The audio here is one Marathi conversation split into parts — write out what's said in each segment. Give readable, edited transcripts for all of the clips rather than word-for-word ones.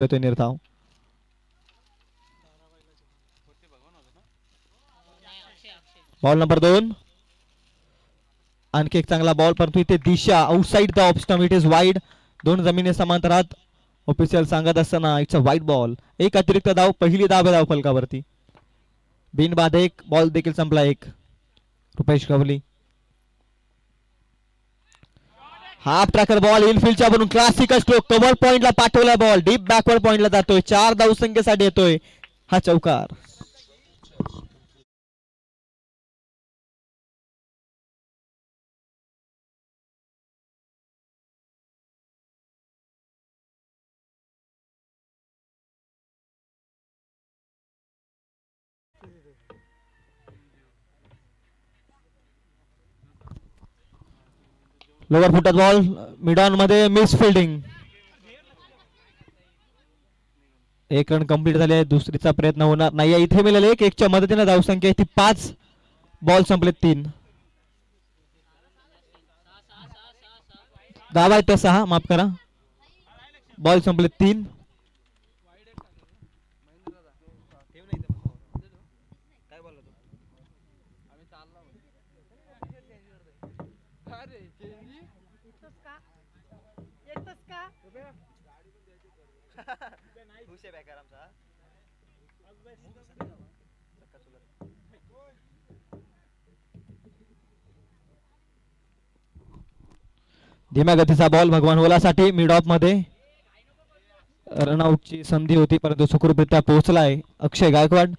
येतोय निर्धाव. Ball number 2. आणखी एक चांगला बॉल परंतु इथे दिशा outside the off stump. It is wide. दोन जमिनी समांतरात ऑफिशियल सांगत असताना इट्स अ वाईड बॉल. एक अतिरिक्त धाव. पहिली धाव आहे धाव फलकावरती. बिनबाद एक. बॉल देखील संपला एक. Rupesh Gawali. Half tracker ball इनफिल्डच्या वरून क्लासिकल स्ट्रोक. कव्हर पॉइंटला पाठवला बॉल. डीप बॅकवर्ड पॉइंटला जातोय. 4 धावसंख्येसाठी येतोय हा चौकार. लोअर फुटत बॉल मिड ऑन मध्ये मिस फिल्डिंग. एक रन कंप्लीट झाले. दुसरीचा प्रयत्न होणार नाही. इथे मिळाले एक. एकच्या मदतीने धावसंख्या ती 5. बॉल संपले 3. धावा आहेत 6. माफ करा. बॉल संपले 3. धीम्या गतीचा बॉल भगवान होलासाठी मिड ऑफ मध्ये रनआउटची संधी होती परंतु सुखरूपरित्या पोहोचलाय अक्षय गायकवाड.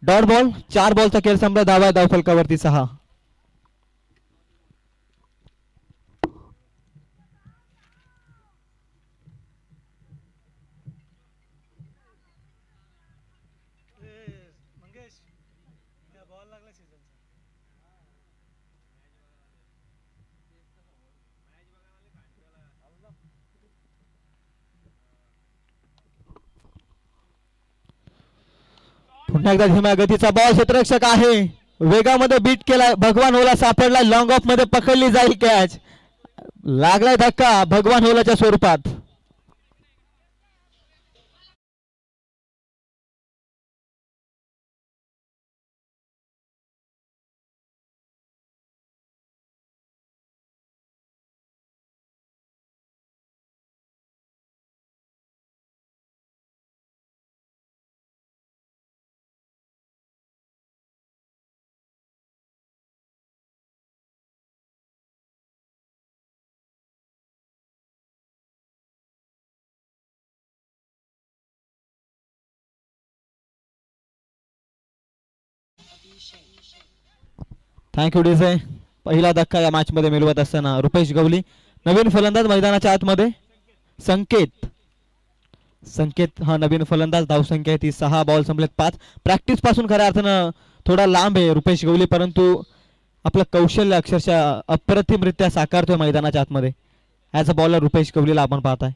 Dot ball. 4 बॉलचा खेळ संपला. धावा धाव फलकावरती 6. पुन्हा एकदा धीम्या गतीचा बॉल. क्षेत्ररक्षक आहे. वेगामध्ये बीट केलाय. भगवान होला सापडला. लॉंग ऑफ मध्ये पकडली जाईल कॅच. लागलाय धक्का भगवान होलाच्या स्वरूपात. Thank you DJ. पहिला धक्का या मॅच मध्ये मिळवत असताना रुपेश गवली. नवीन फलंदाज मैदानाच्या आतमध्ये संकेत. संकेत हा नवीन फलंदाज. धावसंख्या ती 6. बॉल संपलेत 5. प्रॅक्टिस पासून खऱ्या अर्थानं थोडा लांब आहे रुपेश गवली परंतु आपलं कौशल्य अक्षरशः अप्रतिमरित्या साकारतोय मैदानाच्या आतमध्ये. ॲज अ बॉलर रुपेश गवलीला आपण पाहताय.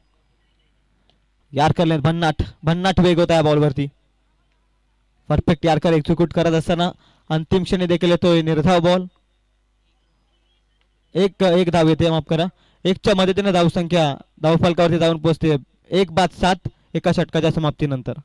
यार्कर लेन भन्नाट भन्नाट वेग होता या बॉलवरती. परफेक्ट यार्कर एक्झिक्यूट करत असताना अंतिम क्षणी देखील येतोय निर्धाव बॉल. एक धाव येते. माफ करा. 1च्या मदतीने धावसंख्या धावफलकावरती जाऊन पोहोचते. 1-7 एका षटकाच्या समाप्तीनंतर.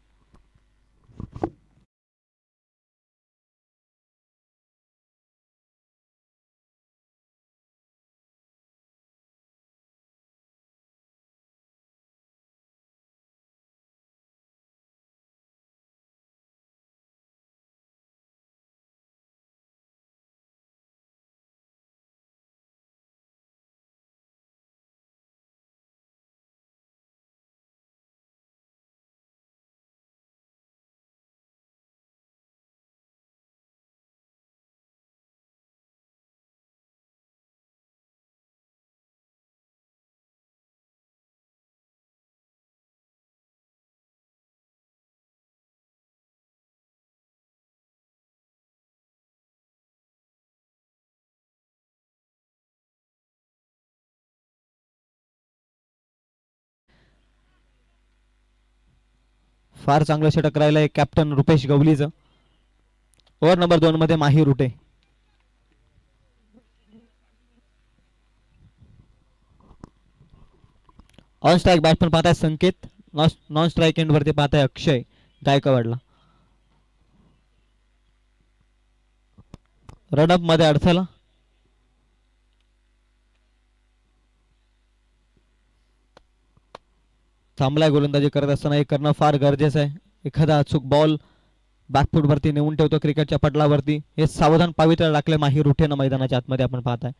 फार चांगलं षटक राहिलंय कॅप्टन रुपेश गवलीचं. ओव्हर नंबर 2 मध्ये माही रुटे. ऑन स्ट्राइक बॅट्समन पाहताय संकेत. नॉन स्ट्राईक एंड वरती पाहताय अक्षय गायकवाडला. रनअप मध्ये अडथळा. थांबलाय गोलंदाजी करत असताना हे करणं फार गरजेचं आहे. एखादा अचूक बॉल बॅकफूट वरती नेऊन ठेवतो क्रिकेटच्या पटलावरती. हे सावधान पावित्र्य टाकले माहीर उठेनं मैदानाच्या आतमध्ये आपण पाहताय.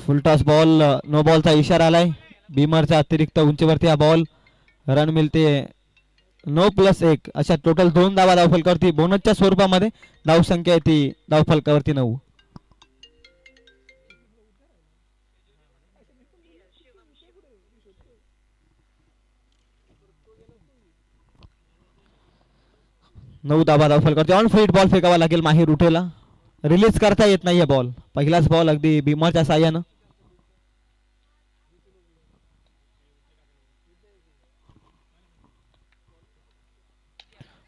फुलटॉस बॉल नो बॉलचा इशारा आलाय. बीमरच्या अतिरिक्त उंचीवरती हा बॉल. रन मिळते 9+1 अशा टोटल 2 धावा धावफलकावरती. बोनसच्या स्वरूपामध्ये धावसंख्या आहे ती धावफलकावरती 9. धावा धावफलकावरती. ऑन फ्रीट बॉल फेकावा लागेल माहीर उठेला. रिलीज करता येत नाहीये बॉल. पहिलाच बॉल अगदी बीमरच्या साह्यानं.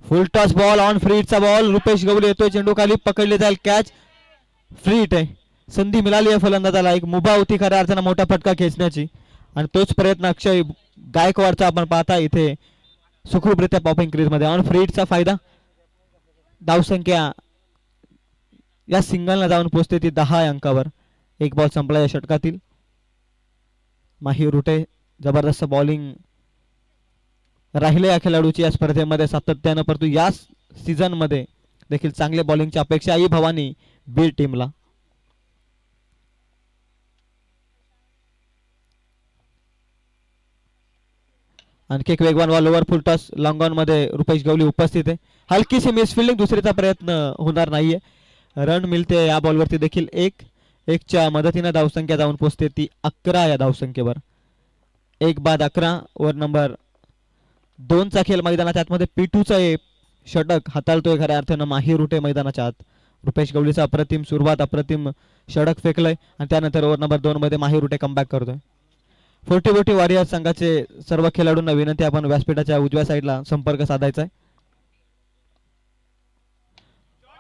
फुल टॉस बॉल ऑन फ्रीटचा बॉल. रुपेश गवली येतोय चेंडू खाली. पकडले जाईल कॅच. फ्रीट आहे. संधी मिळाली आहे फलंदाजाला. एक मुभा होती खऱ्या अर्थानं मोठा फटका खेचण्याची आणि तोच प्रयत्न अक्षय गायकवाडचा आपण पाहता इथे सुखरूपरित्या पॉपिंग क्रीज मध्ये. ऑन फ्रीटचा फायदा. धावसंख्या या सिंगलला जाऊन पोहोचते ती 10 अंकावर. एक बॉल संपला या षटकातील. माहीर उठे जबरदस्त बॉलिंग राहिले या खेळाडूची या स्पर्धेमध्ये सातत्यानं. परंतु या सीझन मध्ये देखील चांगले बॉलिंगची अपेक्षा आई भवानी बीड टीमला. आणखी एक वेगवान ball over full toss long on मध्ये रुपेश गवली उपस्थित आहे. हलकीशी मिस फिल्डिंग. दुसरीचा प्रयत्न होणार नाहीये. रन मिळते या बॉलवरती देखील. 1 मदतीने धावसंख्या जाऊन पोहोचते ती 11 या धावसंख्येवर. 1 बाद 11. ओव्हर नंबर 2 चा खेळ मैदानाच्या आतमध्ये. P2चा षटक हाताळतोय खऱ्या अर्थानं माहीर उठे मैदानाच्या आत. रुपेश गवलीचा अप्रतिम सुरुवात अप्रतिम षटक फेकलंय आणि त्यानंतर ओव्हर नंबर 2 मध्ये माहीर उठे कमबॅक करतोय. 40 वॉरियर संघाचे सर्व खेळाडूंना विनंती आपण व्यासपीठाच्या उजव्या साईडला संपर्क साधायचा आहे.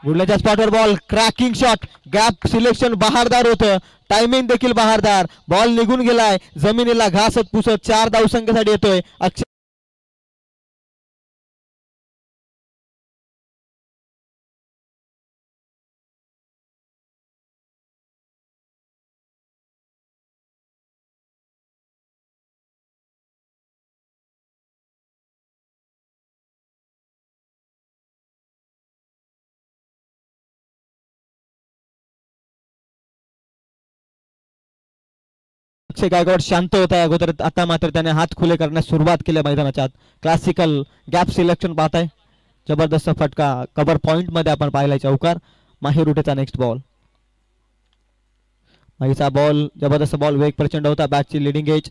गुडल्याच्या स्पॉटवर ball. Cracking shot. Gap selection बहारदार होतं. टायमिंग देखील बहारदार. बॉल निघून गेलाय. जमिनीला घासत पुसत 4 धावसंख्येसाठी येतोय अक्षय. अक्षय गायकवाड शांत होता अगोदर. आता मात्र त्याने हात खुले करण्यास सुरुवात केली मैदानाच्या आत. क्लासिकल गॅप सिलेक्शन पाहताय. जबरदस्त फटका कव्हर पॉइंट मध्ये आपण पाहिलाय. चौकार. माहीर उठेचा नेक्स्ट बॉल. माहीचा बॉल जबरदस्त बॉल. वेग प्रचंड होता. बॅटची लिडिंग एज.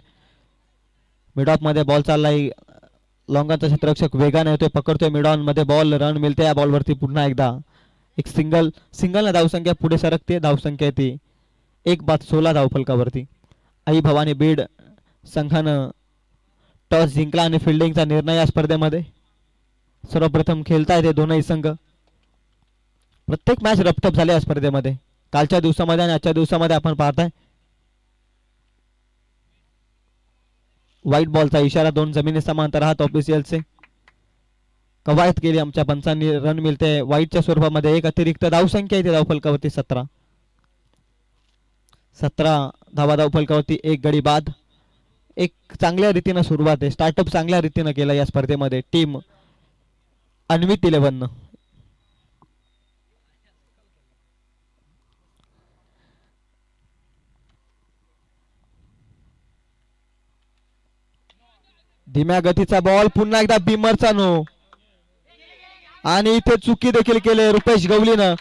मिड ऑफ मध्ये बॉल चाललाय. लॉंगॉनचा क्षेत्ररक्षक वेगाने येतोय. पकडतोय मिड ऑन मध्ये बॉल. रन मिळते या बॉलवरती पुन्हा एकदा. एक सिंगल धावसंख्या पुढे सरकते. धावसंख्या ती 1 बाद 16 धावफलकावरती. आई भवानी बीड संघानं टॉस जिंकला आणि फिल्डिंगचा निर्णय या स्पर्धेमध्ये. सर्वप्रथम खेळतायत हे दोनही संघ. प्रत्येक मॅच रपटप झाले या स्पर्धेमध्ये. कालच्या दिवसामध्ये आणि आजच्या दिवसामध्ये आपण पाहताय. व्हाईट बॉलचा इशारा. 2 जमिनी समांतर आहात ऑफिशियलचे. कवायत केली आमच्या पंचांनी. रन मिळते व्हाईटच्या स्वरूपामध्ये. एक अतिरिक्त धावसंख्या इथे धावफलकावरती 17 धावा धावफलकावरती. 1 गडी बाद. एक चांगल्या रीतीने सुरुवात आहे. स्टार्टअप चांगल्या रीतीने केला या स्पर्धेमध्ये टीम अन्वित 11 धीम्या गतीचा बॉल. पुन्हा एकदा बीमरचा नो. आणि इथे चुकी देखील केले रुपेश गवलीनं.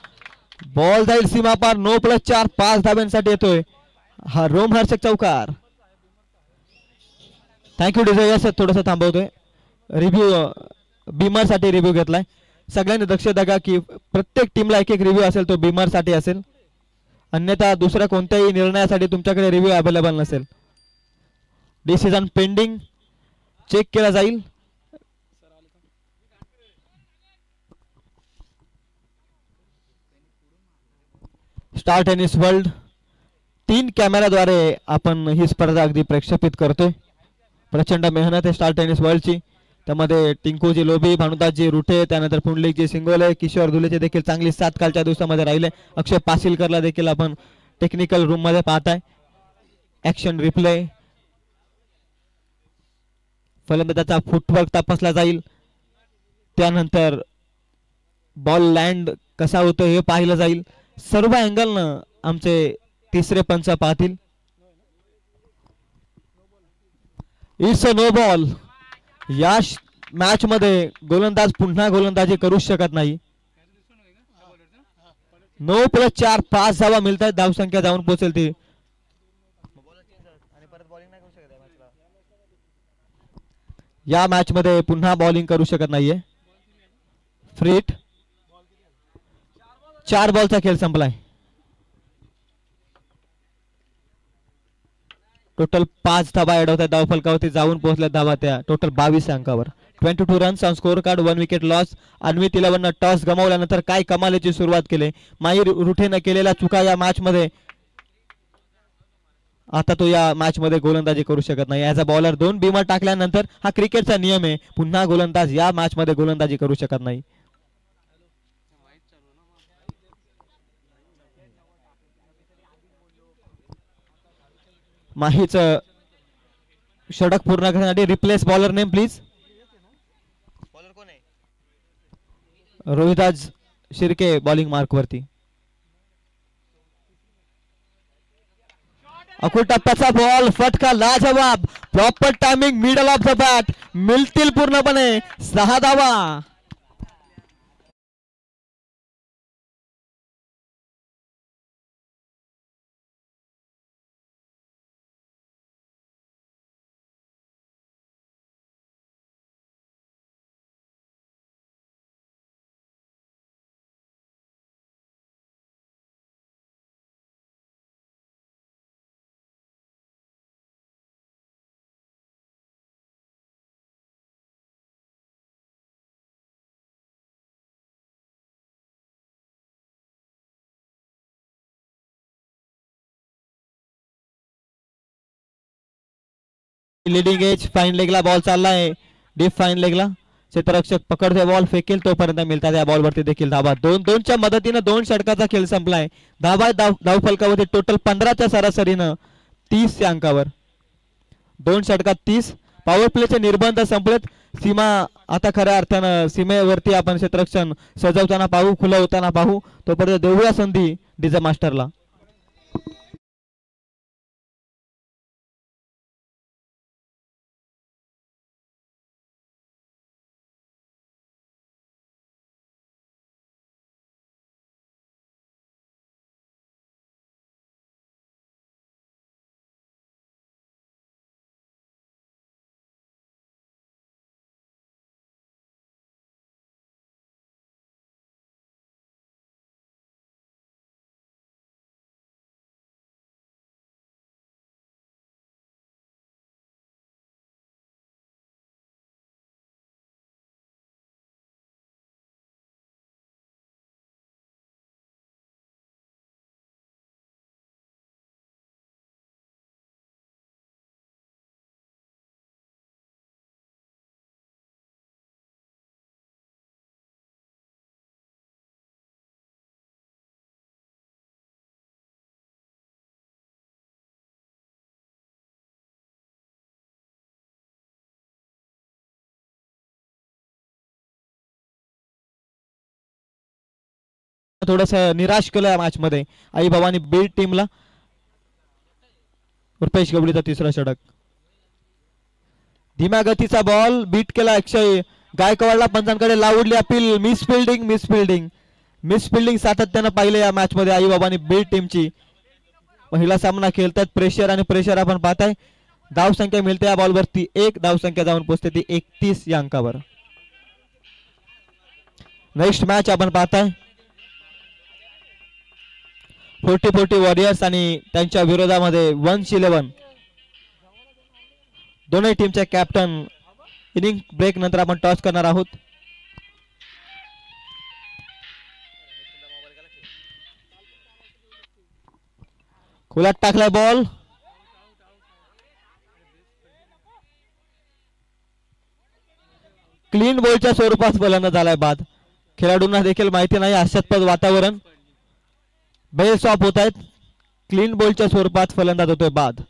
बॉल जाईल सीमापार. 9+4 5 धाब्यांसाठी येतोय हा रोमहर्षक चौकार. थँक्यू डिझाय. यस थोडंसं थांबवतोय. रिव्ह्यू बीमर साठी रिव्ह्यू घेतलाय. सगळ्यांनी दक्ष द्या की प्रत्येक टीमला एक रिव्ह्यू असेल तो बीमर साठी असेल. अन्यथा दुसऱ्या कोणत्याही निर्णयासाठी तुमच्याकडे रिव्ह्यू अवेलेबल नसेल. डिसिजन पेंडिंग चेक केला जाईल. स्टार टेनिस वर्ल्ड 3 कॅमेराद्वारे आपण ही स्पर्धा अगदी प्रक्षेपित करतोय. प्रचंड मेहनत आहे स्टार टेनिस वर्ल्डची. त्यामध्ये टिंकूजी लोभी, भानुदासजी रुठे, त्यानंतर पुंडलिकजी सिंगोले, किशोर धुलेचे देखील चांगली साथ कालच्या दिवसामध्ये राहिले. अक्षय पासिलकरला देखील आपण टेक्निकल रूम मध्ये पाहताय. ऍक्शन रिप्ले, फलंदाजाचा फुटवर्क तपासला जाईल. त्यानंतर बॉल लँड कसा होतो हे पाहिलं जाईल. सर्व अँगलनं आमचे तिसरे पंच पाहतील. It's a no ball. या मॅच मध्ये गोलंदाज पुन्हा गोलंदाजी करू शकत नाही. 9+4 5 धावा मिळतात. धावसंख्या जाऊन पोहोचेल ती. या मॅच मध्ये पुन्हा बॉलिंग करू शकत नाहीये. फ्रीट 4 बॉलचा खेळ संपलाय. टोटल 5 धावा ऍड होत्या. धावफलकावरती जाऊन पोहोचल्या धावा त्या टोटल 22 अंकावर. 22 runs on score card, 1 wicket loss. Anvit 11 toss गमावल्यानंतर काय कमालीची सुरुवात केली. माहीर रुठेनं केलेल्या चुका या मॅच मध्ये. आता तो या मॅच मध्ये गोलंदाजी करू शकत नाही. ऍज अ बॉलर 2 बिमर टाकल्यानंतर हा क्रिकेटचा नियम आहे. पुन्हा गोलंदाज या मॅच मध्ये गोलंदाजी करू शकत नाही. माहीच षटक पूर्ण करण्यासाठी replace bowler name please. Rohidas Shirke bowling mark वरती. अकुल टप्प्याचा बॉल, फटका लाजवाब. Proper timing, middle of the bat. मिळतील पूर्णपणे 6 धावा. लीडिंग एज फाईन लेगला बॉल चाललाय. डीप फाईन लेगला क्षेत्ररक्षक पकडतोय बॉल, फेकेल तोपर्यंत मिळतात. या बॉल वरती देखील धावा. 2-2च्या मदतीने 2 षटकाचा खेळ संपलाय. धावा धावफलकावरती टोटल 15च्या सरासरीनं 30 या अंकावर. 2 षटकात 30. पॉवर प्लेचे निर्बंध संपलेत. सीमा आता खऱ्या अर्थानं सीमेवरती आपण क्षेत्ररक्षण सजवताना पाहू, खुलं होताना पाहू. तोपर्यंत देऊया संधी डीजे मास्टरला. थोडस निराश केलं या मॅच मध्ये आई भवानी बीड टीमला. रुपेश गवळीचा तिसरा षटक. धीम्या गतीचा बॉल बीट केला. अक्षय गायकवाडला पंचांकडे लावडली अपील. मिस फिल्डिंग सातत्यानं पाहिले या मॅच मध्ये आई भवानी बीड टीमची. पहिला सामना खेळतात प्रेशर आणि प्रेशर आपण पाहताय. धाव संख्या मिळते या बॉलवरती 1. धाव संख्या जाऊन पोहोचते ती 31 या अंकावर. नेक्स्ट मॅच आपण पाहताय 40-40 वॉरियर्स आणि त्यांच्या विरोधामध्ये 1-11. दोन्ही टीमचे कॅप्टन. इनिंग ब्रेक नंतर आपण टॉस करणार आहोत. उलट टाकलाय बॉल. क्लीन बॉलच्या स्वरूपात फलंदाज झालाय बाद. खेळाडूंना देखील माहिती नाही आशास्पद वातावरण बेस ऑफ होत आहेत. क्लीन बॉलच्या स्वरूपात फलंदाज होतोय बाद.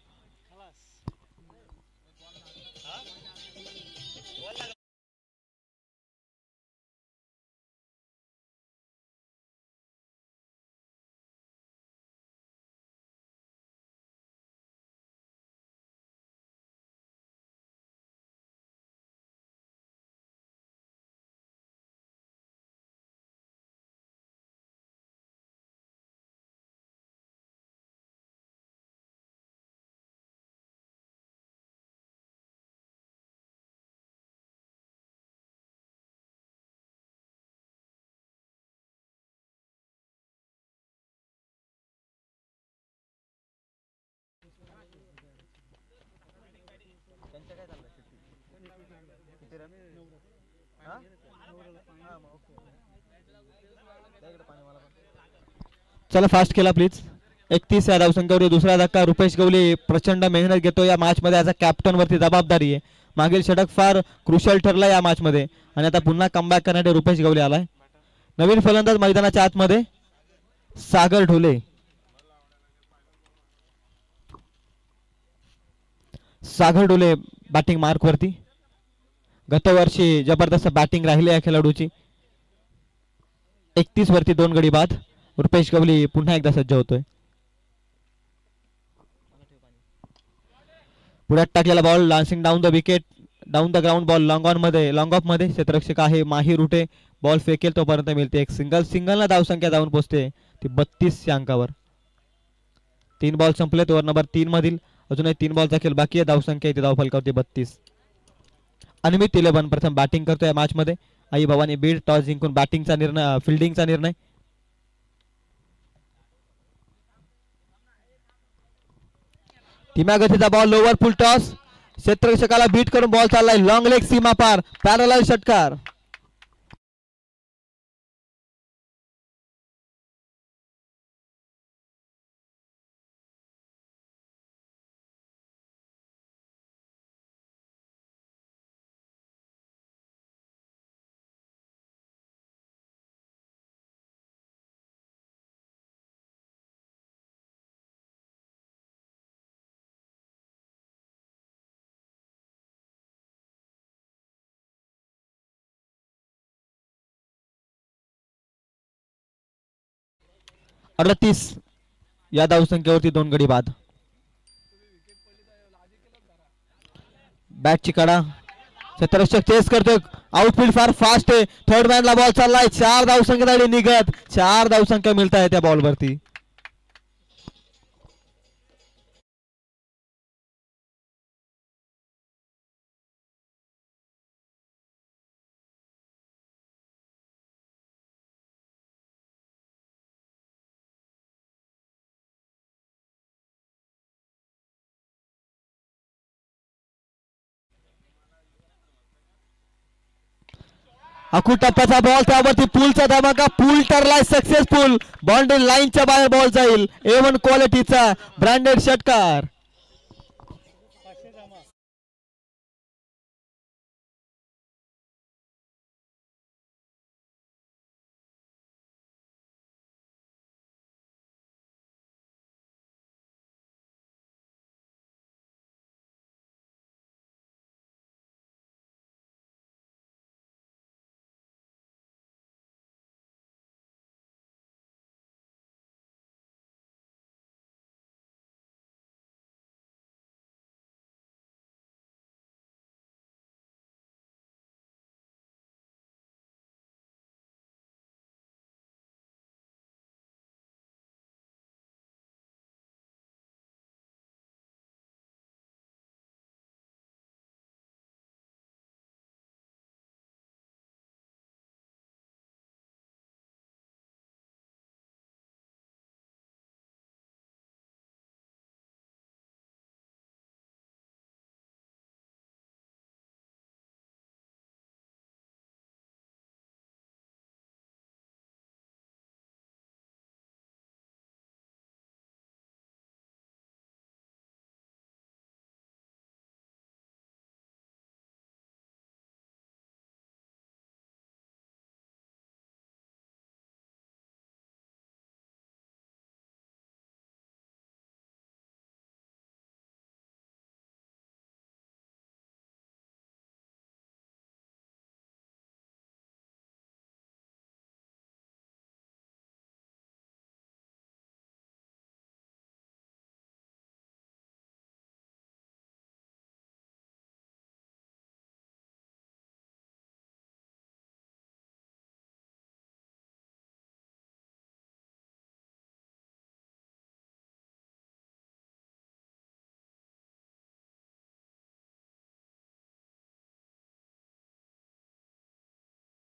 चला फास्ट केला प्लीज. 31 या धावसंख्येवर दुसरा धक्का. रुपेश गवली प्रचंड मेहनत घेतो या मॅच मध्ये. ॲज अ कॅप्टन वरती जबाबदारी आहे. मागील षटक फार क्रुशियल ठरला या मॅच मध्ये आणि आता पुन्हा कमबॅक करण्यासाठी रुपेश गवली आलाय. नवीन फलंदाज मैदानाच्या आतमध्ये सागर ढोले. सागर ढोले बॅटिंग मार्क वरती. गतवर्षी जबरदस्त बॅटिंग राहिली या खेळाडूची. 31 वरती 2 गडी बाद. रुपेश गवली पुन्हा एकदा सज्ज होतोय. पुढ्यात टाकलेला ball lancing down the wicket. Down the ground ball long on मध्ये. लॉंग ऑफ मध्ये क्षेत्ररक्षक आहे माही रुटे. बॉल फेकेल तोपर्यंत मिळते एक सिंगल. सिंगलला धावसंख्या जाऊन पोहोचते ती 32 या अंकावर. 3 बॉल संपलेत ओव्हर नंबर 3 मधील. अजूनही 3 बॉलचा खेळ बाकी आहे. धावसंख्या इथे धावफलकावरती 32. अनिमित 11 प्रथम बॅटिंग करतोय मॅच मध्ये. आई भवानी बीड टॉस जिंकून बॅटिंगचा निर्णय फिल्डिंगचा निर्णय. धीम्या गतीचा बॉल लोवर फुल टॉस. क्षेत्ररक्षकाला बीट करून बॉल चाललाय लॉंग लेग सीमा पार. पॅरलल षटकार. अडतीस या धावसंख्येवरती 2 गडी बाद. बॅटची कडा. क्षेत्ररक्षक चेस करतोय. आउटफील्ड फार फास्ट आहे. थर्ड मॅनला बॉल चाललाय. 4 धावसंख्या निघत. 4 धावसंख्या मिळत आहे त्या बॉलवरती. अखूट टप्प्याचा बॉल त्यावरती पूलचा धमाका. पूल ठरलाय सक्सेसफुल. बाउंड्री लाईनच्या बाहेर बॉल जाईल. A1 क्वालिटीचा ब्रँडेड षटकार.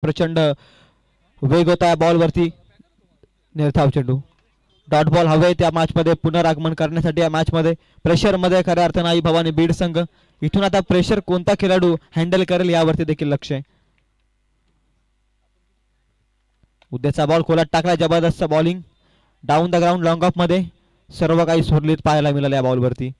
प्रचंड वेग होता या बॉलवरती. निर्धाव चेंडू डॉट बॉल हवे त्या मॅच मध्ये पुनरागमन करण्यासाठी. या मॅच मध्ये प्रेशर मध्ये खऱ्या अर्थाने आई भवानी बीड संघ. इथून आता प्रेशर कोणता खेळाडू हँडल करेल यावरती देखील लक्ष आहे. उद्याचा बॉल खोलात टाकला. जबरदस्त bowling down the ground long of मध्ये सर्व काही सुरळीत पाहायला मिळालं या बॉलवरती.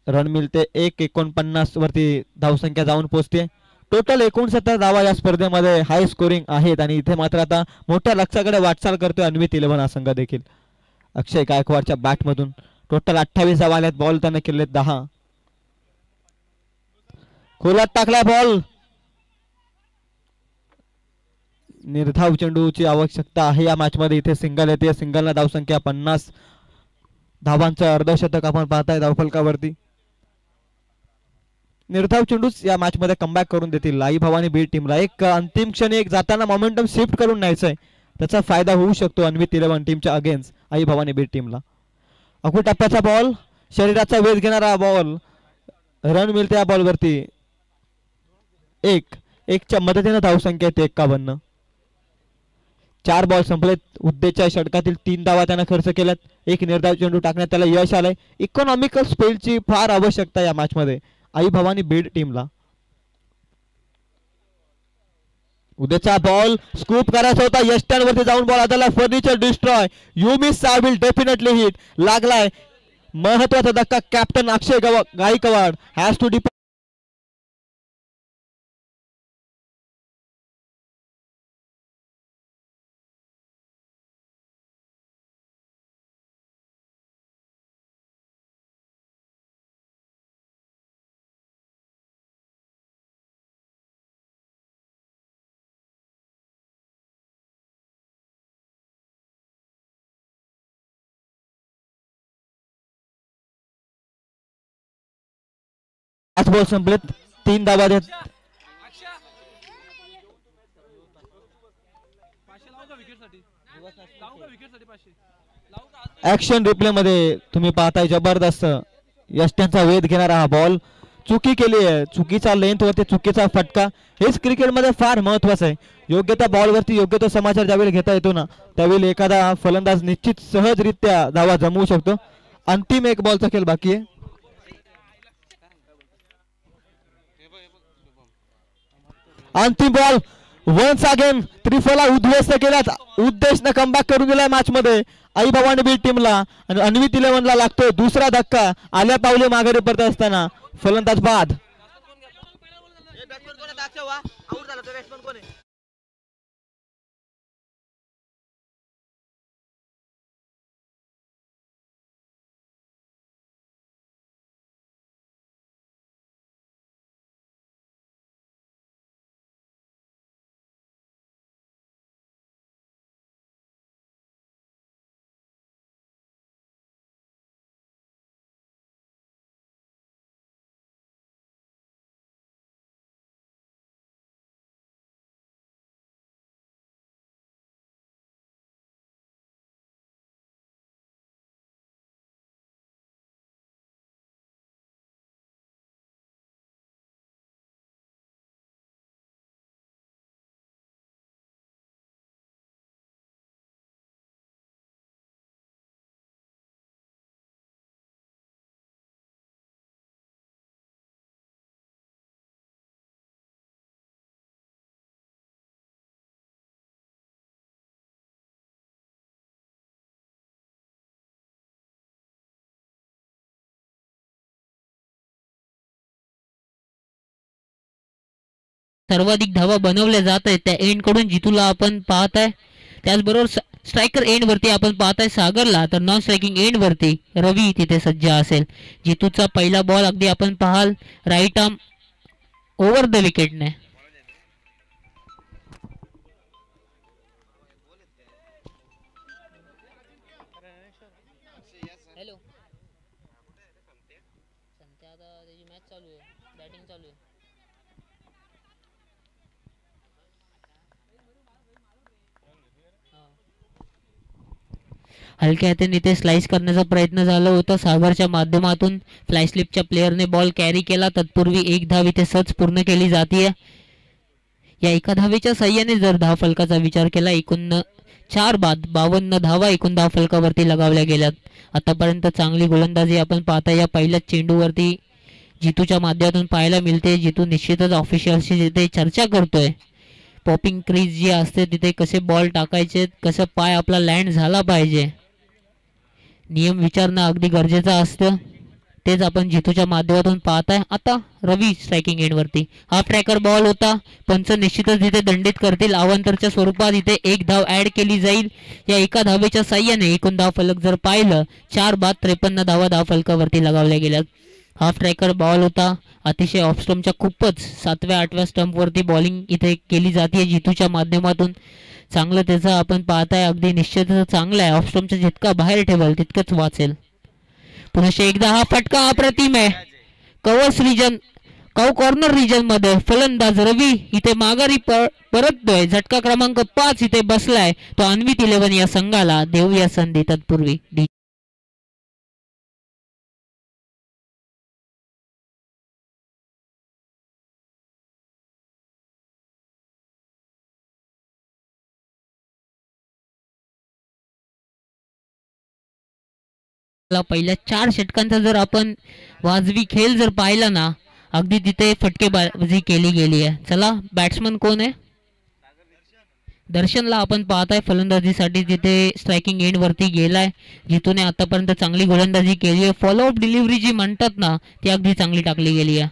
रन मिळते 1.49 वरती धावसंख्या जाऊन पोहोचते. टोटल 69 धावा या स्पर्धेमध्ये हाय स्कोरिंग आहेत आणि इथे मात्र आता मोठ्या लक्ष्याकडे वाटचाल करतोय अन्वित 11 हा संघ देखील. अक्षय गायकवाडच्या बॅट मधून टोटल 28 धावा आल्यात. बॉल त्याने केले 10. खोलात टाकला बॉल. निर्धाव चेंडूची आवश्यकता आहे या मॅच मध्ये. इथे सिंगल येते. सिंगलला धावसंख्या 50. धावांचं अर्धशतक आपण पाहताय धावफलकावरती. निर्धाव चेंडूच या मॅच मध्ये कमबॅक करून देतील आई भवानी बीड टीमला. एक अंतिम क्षणी एक जाताना मोमेंटम शिफ्ट करून न्यायचंय. त्याचा फायदा होऊ शकतो अन्वित 11 टीमच्या अगेन्स्ट आई भवानी बीड टीमला. अखू टप्प्याचा बॉल. शरीराचा वेध घेणारा बॉल. रन मिळते या बॉलवरती. एकच्या मदतीने धावसंख्या येते 51. 4 बॉल संपलेत. उद्देच्या षटकातील 3 धावा त्यानं खर्च केल्यात. एक निर्धाव चेंडू टाकण्यात त्याला यश आलंय. इकॉनॉमिकल स्पेलची फार आवश्यकता या मॅच मध्ये आई भवानी बीड टीमला. उद्याचा बॉल स्कूप करायचा होता. यष्ट्यांवरती जाऊन बॉल आदला. Furniture destroy. You miss I will definitely hit. लागलाय महत्वाचा धक्का. Captain Akshay Gaikwad has to dip. Ball संपलेत. 3 धावा देत. ऍक्शन रिप्ले मध्ये तुम्ही पाहताय जबरदस्त यष्ट्यांचा वेध घेणारा हा बॉल. चुकी केली आहे. चुकीचा लेंथ वरती चुकीचा फटका. हेच क्रिकेटमध्ये फार महत्वाचं आहे. योग्य त्या बॉलवरती योग्य तो समाचार ज्यावेळी घेता येतो ना त्यावेळी एखादा फलंदाज निश्चित सहजरित्या धावा जमवू शकतो. अंतिम 1 बॉलचा खेळ बाकी आहे. अंतिम बॉल. वन्स अगेन त्रिफला उद्ध्वस्त केल्यात. उद्देशनं कमबॅक करून दिलाय मॅच मध्ये आई भवानी बीड टीमला. आणि अन्वित 11 ला लागतोय दुसरा धक्का. आल्या पावले माघारी परत असताना फलंदाज बाद. सर्वाधिक धावा बनवल्या जात आहेत त्या एंड कडून जितूला आपण पाहत आहे. त्याचबरोबर स्ट्रायकर एंड वरती आपण पाहताय सागरला. तर नॉन स्ट्रायकिंग एंड वरती रवी तिथे सज्ज असेल. जितूचा पहिला बॉल अगदी आपण पाहाल राईट आर्म ओव्हर द विकेटने. हॅलो संत्या आता त्याची मॅच चालू आहे. बॅटिंग चालू आहे. हलक्या हाताने इथे स्लाइस करण्याचा प्रयत्न झाला होता सागरच्या माध्यमातून. फ्लाय स्लिपच्या प्लेयरने बॉल कॅरी केला. तत्पूर्वी 1 धाव इथे सहज पूर्ण केली जाते. या एका धावेच्या साह्याने जर धाव फलकाचा विचार केला, एकूण 4 बाद 52 धावा एकूण धाव फलकावरती लगावल्या गेल्यात. आतापर्यंत चांगली गोलंदाजी आपण पाहता या पहिल्याच चेंडूवरती जितूच्या माध्यमातून पाहायला मिळते. जितू निश्चितच ऑफिशियलशी जिथे चर्चा करतोय, पॉपिंग क्रीज जी असते तिथे कसे बॉल टाकायचे, कसं पाय आपला लँड झाला पाहिजे, नियम विचारणं अगदी गरजेचं असतं. तेच आपण जितूच्या माध्यमातून पाहताय. आता रवी स्ट्रायकिंग एंडवरती हाफ ट्रॅकर बॉल होता. पंच निश्चितच इथे दंडित करतील. अवांतरच्या स्वरूपात इथे एक धाव ऍड केली जाईल. या एका धावेच्या साह्याने एकूण धाव फलक जर पाहिलं, 4 बाद 53 धावा धाव फलकावरती लगावल्या गेल्यात. हाफ ट्रॅकर बॉल होता. अतिशय ऑफ स्टंपच्या खूपच 7व्या-8व्या स्टंपवरती बॉलिंग इथे केली जाते जितूच्या माध्यमातून. चांगलं त्याचं आपण पाहताय. अगदी निश्चितच चांगलं आहे. ऑफ स्टंपचं जितका बाहेर ठेवाल तितकंच वाचेल. पुन्हा एकदा हा फटका अप्रतिम आहे. कव्हर्स रिजन कॉर्नर रिजन मध्ये फलंदाज रवी इथे माघारी परततोय. झटका क्रमांक 5 इथे बसलाय. तो अन्वित 11 या संघाला देऊया संधी. तत्पूर्वी पहिल्या 4 षटकांचा जर आपण वाजवी खेळ जर पाहिला ना, अगदी तिथे फटकेबाजी केली गेली आहे. चला, बॅट्समन कोण आहे? दर्शनला आपण पाहताय फलंदाजीसाठी तिथे स्ट्रायकिंग एंड वरती गेलाय. जितूने आतापर्यंत चांगली गोलंदाजी केली आहे. फॉलोअप डिलिव्हरी जी म्हणतात ना, ती अगदी चांगली टाकली गेली आहे.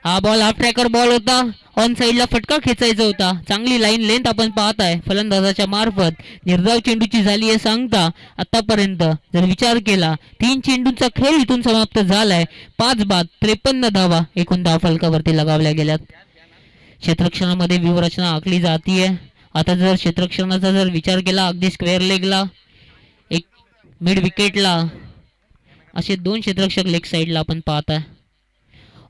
हा बॉल हाफ ट्रॅकर बॉल होता. ऑन साइडला फटका खेचायचा होता. चांगली लाईन लेंथ आपण पाहताय फलंदाजाच्या मार्फत. निर्धाव चेंडूची झाली आहे सांगता. आतापर्यंत जर विचार केला 3 चेंडूंचा खेळ इथून समाप्त झालाय. 5 बाद 53 धावा एकूण धाव फलकावरती लगावल्या गेल्यात. क्षेत्ररक्षणामध्ये व्यूहरचना आखली जातीये. आता जर क्षेत्ररक्षणाचा जर विचार केला, अगदी स्क्वेअर लेगला, एक मिड विकेटला असे 2 क्षेत्ररक्षक लेग साइडला आपण पाहताय.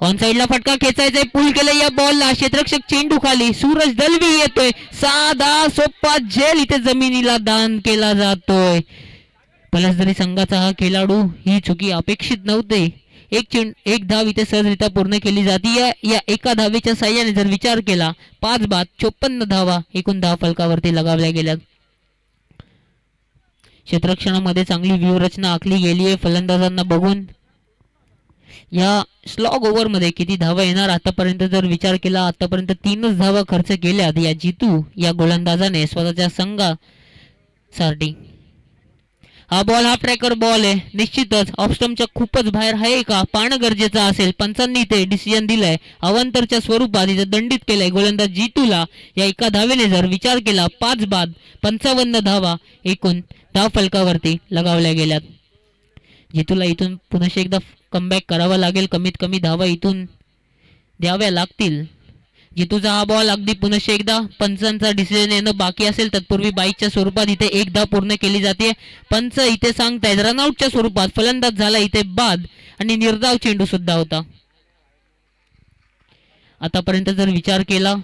ऑन साइडला फटका खेचायचा, पुल केलं या बॉलला. क्षेत्ररक्षक चेंडू खाली. सूरज दलवी येतोय. साधा सोपा झेल इथे जमिनीला दान केला जातोय. फलंदाजी संघाचा हा खेळाडू ही चुकी अपेक्षित नव्हती. एक धाव इथे सहजरित्या पूर्ण केली जाते. या एका धावेच्या साह्याने जर विचार केला, 5 बाद 54 धावा एकूण धाव फलकावरती लगावल्या गेल्यात. क्षेत्ररक्षणामध्ये चांगली व्यूहरचना आखली गेली आहे. फलंदाजांना बघून या स्लॉग ओव्हर मध्ये किती धावा येणार आतापर्यंत जर विचार केला, आतापर्यंत 3च धावा खर्च केल्यात या जितू या गोलंदाजाने स्वतःच्या संघासाठी. हा बॉल हा ट्रॅकर बॉल आहे. निश्चितच ऑफ स्टंपच्या खूपच बाहेर आहे का, पाहणं गरजेचं असेल. पंचांनी इथे डिसिजन दिलाय. अवांतरच्या स्वरूपात इथे दंडित केलंय गोलंदाज जितूला. या एका धावेने जर विचार केला, 5 बाद 55 धावा एकूण धाव फलकावरती लगावल्या गेल्यात. जितूला इथून पुन्हा एकदा कमबॅक करावा लागेल. कमीत कमी धावा इथून द्याव्या लागतील. जितूचा हा बॉल अगदी पुन्हा एकदा पंचांचा डिसिजन येणं बाकी असेल. तत्पूर्वी बाईकच्या स्वरूपात इथे एक धाव पूर्ण केली जाते. पंच इथे सांगतायत रनआउटच्या स्वरूपात फलंदाज झाला इथे बाद आणि निर्धाव चेंडू सुद्धा होता. आतापर्यंत जर विचार केला,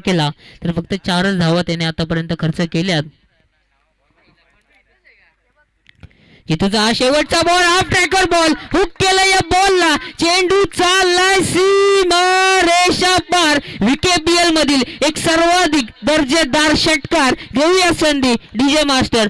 केला तर फक्त 4च धावा त्याने आतापर्यंत खर्च केल्यात. जितूचा हा शेवटचा ball half tracker ball hook केला या बॉलला. चेंडू चाललाय सीमा रेषा पार. विकेबीएल मधील एक सर्वाधिक दर्जेदार षटकार. देऊया संधी डीजे मास्टर.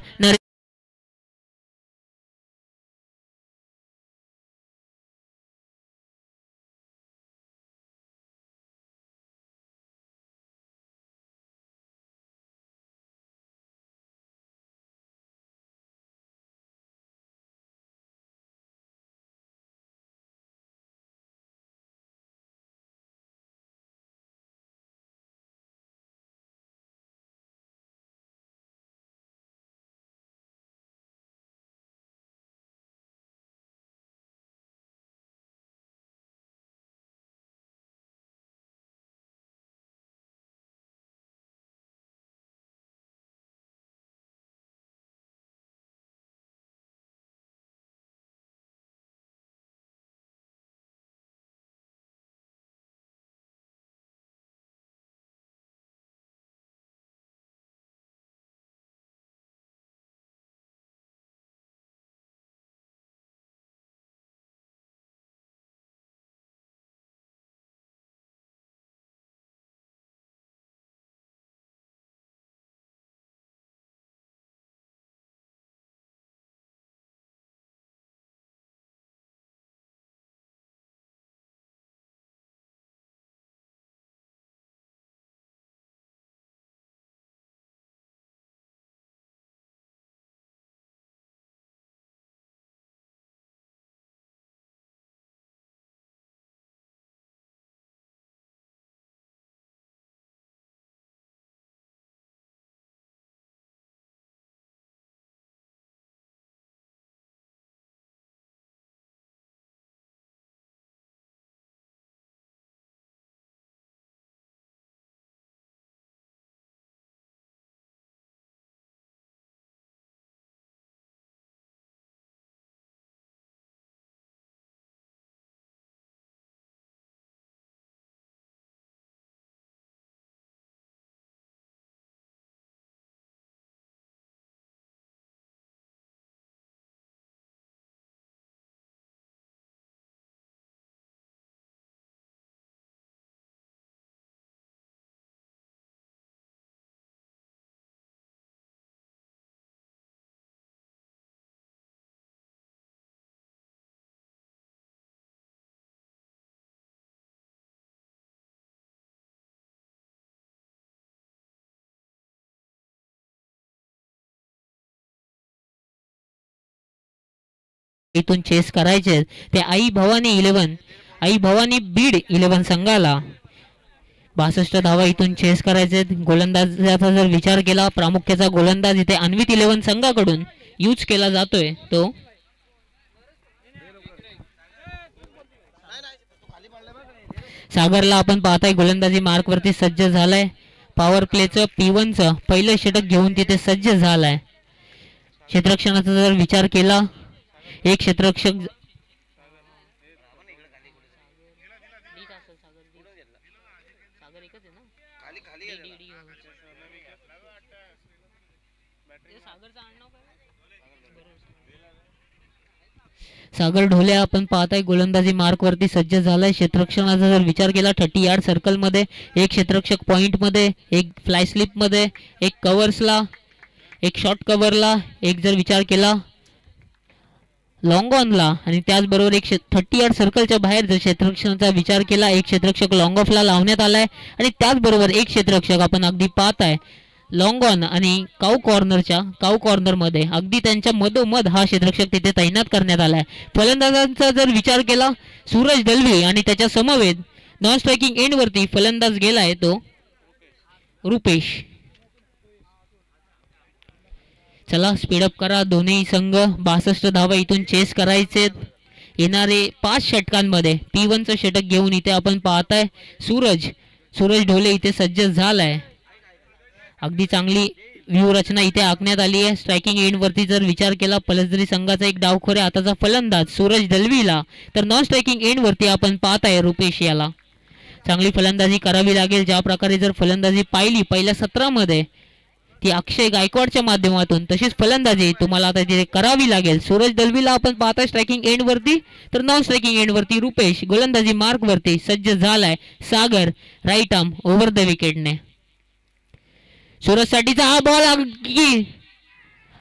इथून चेस करायचे ते आई भवानी बीड 11 संघाला 62 धावा इथून चेस करायचे। गोलंदाजाचा जर विचार केला, प्रामुख्याचा गोलंदाज इथे अन्वित 11 संघाकडून यूज केला जातोय तो सागरला आपण पाहताय गोलंदाजी मार्क वरती सज्ज झालाय। पॉवर प्लेचं P1चं पहिलं षटक घेऊन तिथे सज्ज झालाय। क्षेत्ररक्षणाचा जर विचार केला, एक क्षेत्ररक्षक सागर ढोले आपण पाहताय गोलंदाजी मार्क वरती सज्ज झालाय। क्षेत्ररक्षणाचा जर विचार केला 30 यार्ड सर्कल मध्ये एक क्षेत्ररक्षक पॉइंट मध्ये, एक फ्लाय स्लिप मध्ये, एक कव्हर्सला, एक शॉर्ट कव्हरला, एक जर विचार केला लॉंग ऑनला आणि त्याचबरोबर एक 30 यार्ड सर्कलच्या बाहेर जर क्षेत्ररक्षणाचा विचार केला एक क्षेत्ररक्षक लॉंग ऑफला लावण्यात आलाय आणि त्याचबरोबर एक क्षेत्ररक्षक आपण अगदी पाहताय लॉंग ऑन आणि काऊ कॉर्नर मध्ये अगदी त्यांच्या मधोमध हा क्षेत्ररक्षक तिथे तैनात करण्यात आलाय। फलंदाजांचा जर विचार केला सूरज दलवी आणि त्याच्या समवेत नॉन स्ट्रायकिंग एंड वरती फलंदाज गेलाय तो रुपेश। चला स्पीडअप करा दोन्ही संघ। 62 धावा इथून चेस करायचे येणारे 5 षटकांमध्ये। P1चं षटक घेऊन इथे आपण पाहताय सूरज ढोले इथे सज्ज झालाय। अगदी चांगली व्यूहरचना इथे आखण्यात आली आहे। स्ट्रायकिंग एंड वरती जर विचार केला पलसदरी संघाचा एक डावखोरे आताचा फलंदाज सूरज दलवीला, तर नॉन स्ट्रायकिंग एंड वरती आपण पाहताय रुपेश याला। चांगली फलंदाजी करावी लागेल। ज्या प्रकारे जर फलंदाजी पाहिली पहिल्या सत्रामध्ये ती अक्षय गायकवाडच्या माध्यमातून, तशीच फलंदाजी तुम्हाला आता तिथे करावी लागेल। सूरज दलवीला आपण पाहताय स्ट्रायकिंग एंड वरती, तर नॉन स्ट्रायकिंग एंड वरती रुपेश गोलंदाजी मार्क वरती सज्ज झालाय। Sagar right arm over the विकेटने। सूरज साठीचा हा बॉल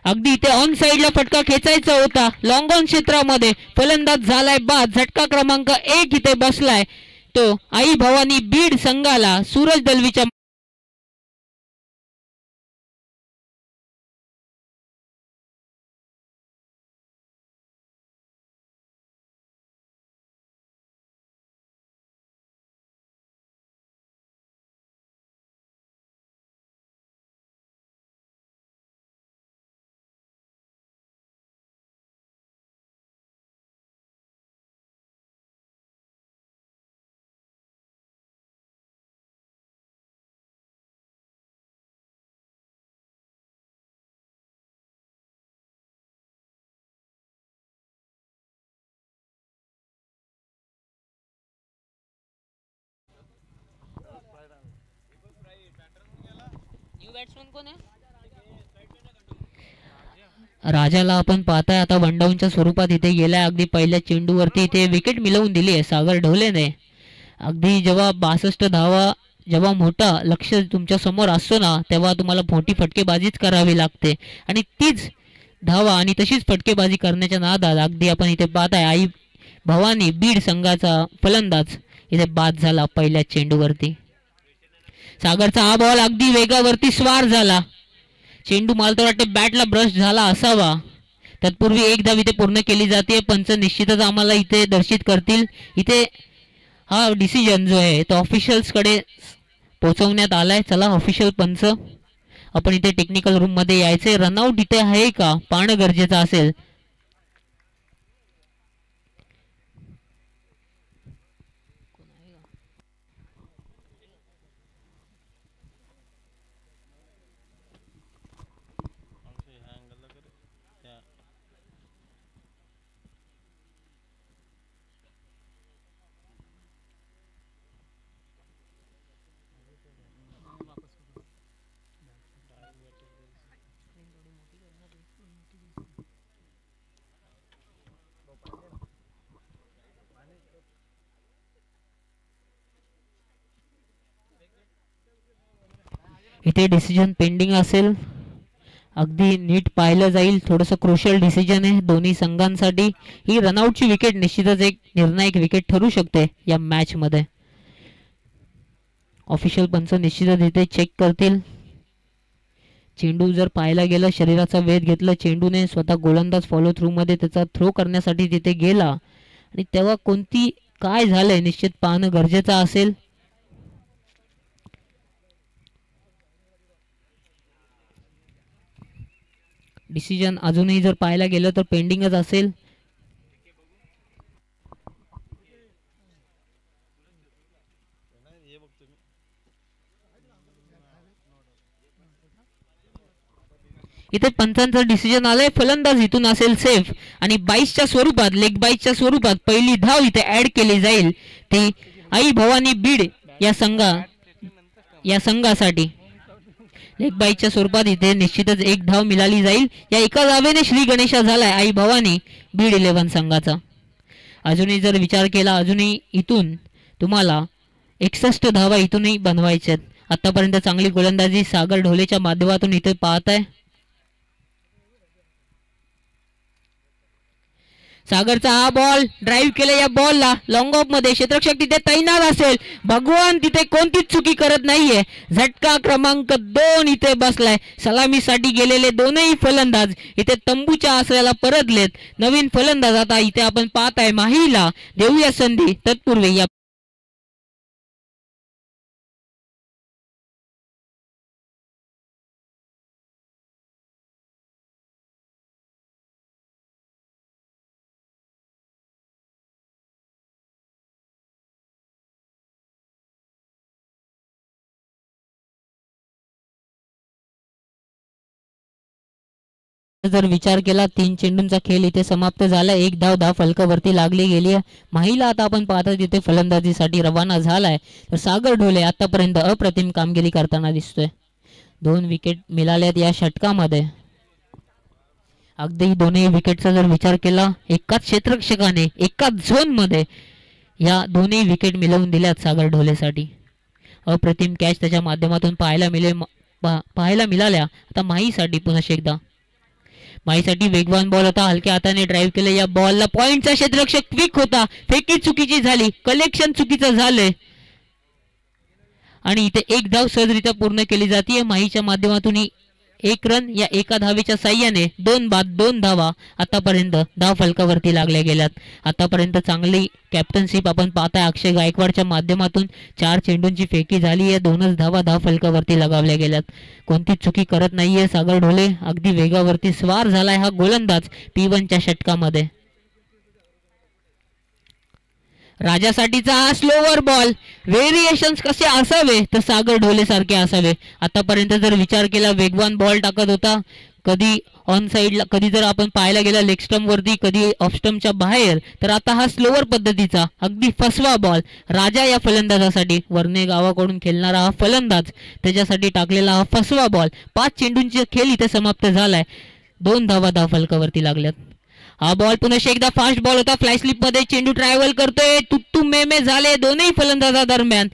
अगदी इथे ऑन साइडला फटका खेचायचा होता लॉंग ऑन क्षेत्रामध्ये, फलंदाज झालाय बाद। झटका क्रमांक 1 इथे बसलाय तो आई भवानी बीड संघाला सूरज दलवीच्या राजाला आपण पाहताय आता वनडाऊनच्या स्वरूपात इथे गेलाय। अगदी पहिल्या चेंडूवरती इथे विकेट मिळवून दिली आहे सागर ढोलेने। अगदी जेव्हा 62 धावा जेव्हा मोठा लक्ष तुमच्या समोर असतो ना, तेव्हा तुम्हाला मोठी फटकेबाजीच करावी लागते आणि तीच धावा आणि तशीच फटकेबाजी करण्याच्या नादात अगदी आपण इथे पाहताय आई भवानी बीड संघाचा फलंदाज इथे बाद झाला पहिल्या चेंडूवरती। सागरचा हा बॉल अगदी वेगावरती स्वार झाला। चेंडू मला तर वाटते बॅटला ब्रश झाला असावा। तत्पूर्वी एक धाव इथे पूर्ण केली जाते। पंच निश्चितच आम्हाला इथे दर्शित करतील। इथे हा डिसिजन जो आहे तो ऑफिशियल्स कडे पोहोचवण्यात आलाय। चला ऑफिशियल पंच आपण इथे टेक्निकल रूम मध्ये यायचे। रनआउट इथे आहे का पाहणं गरजेचं असेल। इथे डिसिजन पेंडिंग असेल, अगदी नीट पाहिलं जाईल। थोडंसं क्रुशियल डिसिजन आहे दोन्ही संघांसाठी। ही रनआउटची विकेट निश्चितच एक निर्णायक विकेट ठरू शकते या मॅच मध्ये। ऑफिशियल पंच निश्चितच इथे चेक करतील। चेंडू जर पाहायला गेलं शरीराचा वेध घेतला चेंडूने स्वतः गोलंदाज फॉलो थ्रू मध्ये त्याचा थ्रो करण्यासाठी तिथे गेला आणि तेव्हा कोणती काय झालंय निश्चित पाहणं गरजेचं असेल. डिसिजन अजूनही जर पाहायला गेलं तर पेंडिंगच असेल. इथे पंचांचं डिसिजन आलंय फलंदाज इथून असेल सेफ आणि 22च्या स्वरूपात लेग 22च्या स्वरूपात पहिली धाव इथे ऍड केली जाईल ती आई भवानी बीड या संघासाठी. लेग 22च्या स्वरूपात इथे निश्चितच एक धाव मिळाली जाईल. या एका धावेने श्री गणेशा झालाय आई भवानी बीड 11 संघाचा. अजूनही जर विचार केला अजूनही इथून तुम्हाला 61 धावा इथूनही बनवायच्यात. आतापर्यंत चांगली गोलंदाजी सागर ढोलेच्या माध्यमातून इथे पाहताय. सागरचा हा बॉल ड्राईव्ह केला या बॉलला लॉंग ऑफ मध्ये क्षेत्ररक्षक तिथे तैनात असेल. भगवान तिथे कोणतीच चुकी करत नाहीये. झटका क्रमांक 2 इथे बसलाय. सलामीसाठी गेलेले दोनही फलंदाज इथे तंबूच्या आश्रयाला परतलेत. नवीन फलंदाज आता इथे आपण पाहताय माहीला देऊया संधी. तत्पूर्वी या जर विचार केला 3 चेंडूंचा खेळ इथे समाप्त झाला. एक धाव फलकावरती लागली गेली. माहीला आता आपण पाहतो तिथे फलंदाजीसाठी रवाना झालाय. तर सागर ढोले आतापर्यंत अप्रतिम कामगिरी करताना दिसतोय. 2 विकेट मिळाल्यात या षटकामध्ये. अगदी दोन्ही विकेटचा जर विचार केला एकाच क्षेत्ररक्षकाने एकाच झोन मध्ये या दोन्ही विकेट मिळवून दिल्यात सागर ढोलेसाठी. अप्रतिम कॅच त्याच्या माध्यमातून पाहायला मिळाल्या. आता माहीसाठी पुन्हा एकदा माहीसाठी वेगवान बॉल होता. हलक्या हाताने ड्राईव्ह केलं या बॉलला. पॉइंटचा क्षेत्ररक्षक क्विक होता. फेकी चुकीची झाली. कलेक्शन चुकीचं झालंय आणि इथे एक धाव सहजरित्या पूर्ण केली जाते माहीच्या माध्यमातून. 1 रन या एका धावेच्या साह्याने 2 बाद 2 धावा आतापर्यंत धाव फलकावरती लागल्या गेल्यात. आतापर्यंत चांगली कॅप्टनशिप आपण पाहताय अक्षय गायकवाडच्या माध्यमातून. 4 चेंडूंची फेकी झाली आहे. 2च धावा धाव फलकावरती लगावल्या गेल्यात. कोणती चुकी करत नाहीये सागर ढोले. अगदी वेगावरती स्वार झालाय हा गोलंदाज P1च्या षटकामध्ये. राजासाठीचा हा स्लोवर बॉल. व्हेरिएशन्स कसे असावे तर सागर ढोले सारखे असावे. आतापर्यंत जर विचार केला वेगवान बॉल टाकत होता. कधी ऑन साइडला कधी जर आपण पाहायला गेला लेग स्टंप वरती कधी ऑफ स्टंपच्या बाहेर. तर आता हा स्लोवर पद्धतीचा अगदी फसवा बॉल राजा या फलंदाजासाठी वर्णे गावाकडून खेळणारा हा फलंदाज त्याच्यासाठी टाकलेला हा फसवा बॉल. 5 चेंडूंचा खेळ इथे समाप्त झालाय. 2 धावा धाव फलकावरती लागल्यात. हा बॉल पुन्हा एकदा फास्ट बॉल होता. फ्लाय स्लिप मध्ये चेंडू ट्रॅव्हल करतोय. तुत्तू मेमे झाले दोन्ही फलंदाजा दरम्यान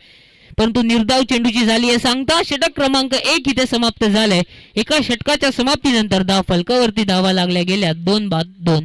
परंतु निर्धाव चेंडूची झाली आहे सांगता. षटक क्रमांक 1 इथे समाप्त झालाय. एका षटकाच्या समाप्तीनंतर धाव फलकावरती धावा लागल्या गेल्या 2 बाद 2.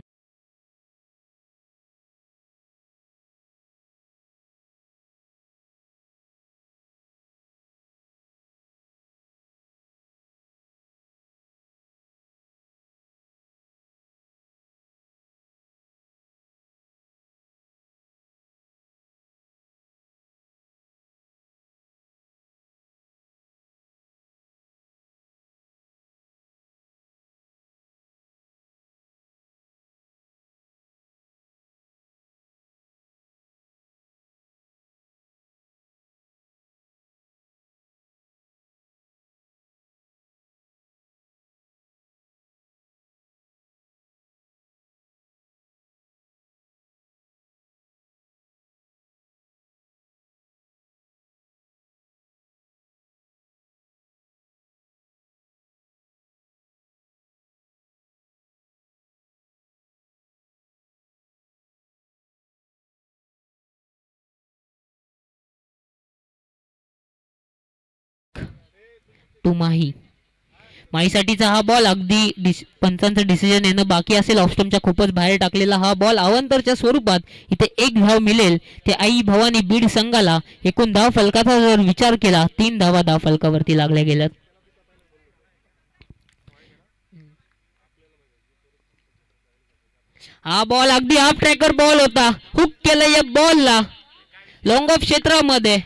टू माहीसाठीचा हा बॉल अगदी पंचांचं डिसिजन येणं बाकी असेल. ऑफस्टमच्या खूपच बाहेर टाकलेला हा बॉल अवंतरच्या स्वरूपात इथे एक धाव मिळेल ते आई भवानी बीड संघाला. एकूण धाव फलकाचा जर विचार केला 3 धावा धाव फलकावरती लागल्या गेल्यात. हा बॉल अगदी हाफ ट्रॅकर बॉल होता. हुक केलं या बॉलला लॉंग ऑफ क्षेत्रामध्ये.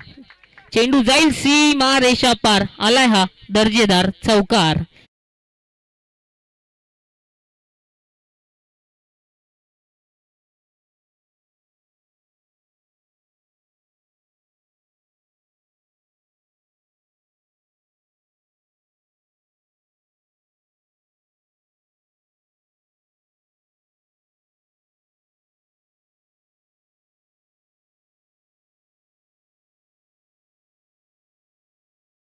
चेंडू जाईल सीमा रेषा पार. आलाय हा दर्जेदार चौकार.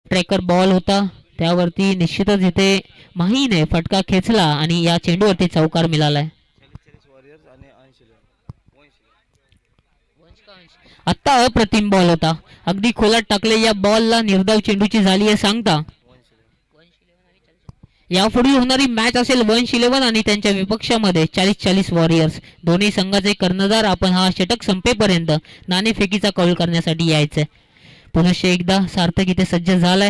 ट्रॅकर बॉल होता त्यावरती निश्चितच इथे माहीने फटका खेचला आणि या चेंडूवरती चौकार मिळालाय. आता अप्रतिम बॉल होता. अगदी खोलात टाकले या बॉलला. निर्धाव चेंडूची झाली आहे सांगता. यापुढे होणारी मॅच असेल 1-11 आणि त्यांच्या विपक्षामध्ये 40-40 वॉरियर्स. दोन्ही संघाचे कर्णधार आपण हा षटक संपेपर्यंत नाणेफेकीचा कौल करण्यासाठी यायचंय. पुनश्च एकदा सार्थक इथे सज्ज झालाय.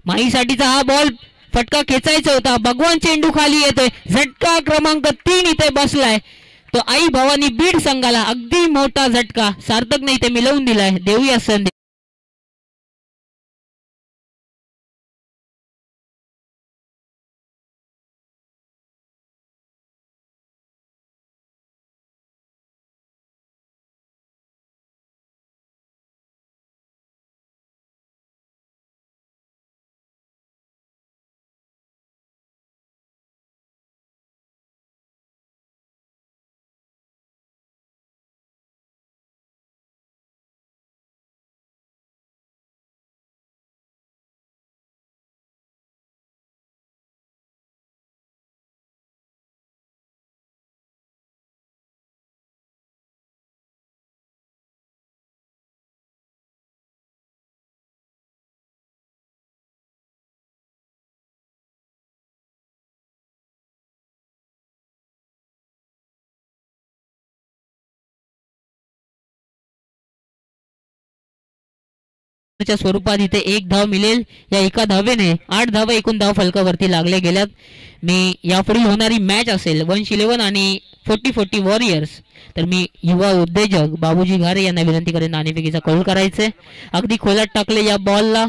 माहीसाठीचा हा बॉल फटका खेचायचा होता. भगवान चेंडू खाली येतोय. झटका क्रमांक 3 इथे बसलाय. तो आई भवानी बीड संघाला अगदी मोठा झटका सार्थकने इथे मिळवून दिलाय. देऊया संधी. स्वरूपात इथे एक धाव मिळेल. या एका धावेने 8 धावा एकूण धाव फलकावरती लागल्या गेल्यात. मी यापुढील होणारी मॅच असेल 1-11 आणि 40-40 वॉरियर्स. तर मी युवा उद्योजक बाबूजी घारे यांना विनंती करेन नाणेफेकीचा कौल करायचे. अगदी खोलात टाकले या बॉलला.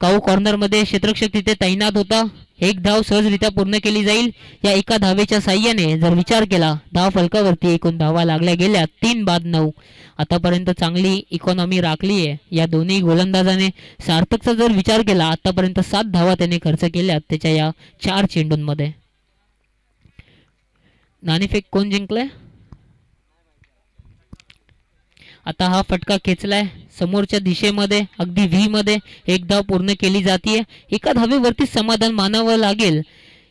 काऊ कॉर्नर मध्ये क्षेत्ररक्षक तिथे तैनात होता. एक धाव सहजरित्या पूर्ण केली जाईल. या एका धावेच्या साह्याने जर विचार केला धाव फलकावरती एकूण धावा लागल्या गेल्या 3-9. आतापर्यंत चांगली इकॉनॉमी राखली आहे या दोन्ही गोलंदाजाने. सार्थकचा जर विचार केला आतापर्यंत 7 धावा त्याने खर्च केल्यात त्याच्या या 4 चेंडूंमध्ये. नाणेफेक कोण जिंकलाय? आता हा फटका खेचलाय समोरच्या दिशेमध्ये. अगदी व्ही मध्ये एक धाव पूर्ण केली जाते. एका धावेवरती समाधान मानावं लागेल.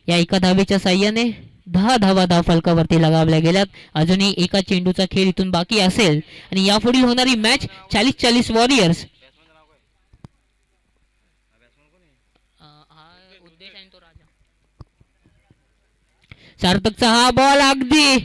या एका धावेच्या साह्याने 10 धावा धाव फलकावरती लगावल्या गेल्यात. अजूनही एका चेंडूचा खेळ इथून बाकी असेल आणि यापुढील होणारी मॅच 40-40 वॉरियर्स. सार्थकचा हा बॉल अगदी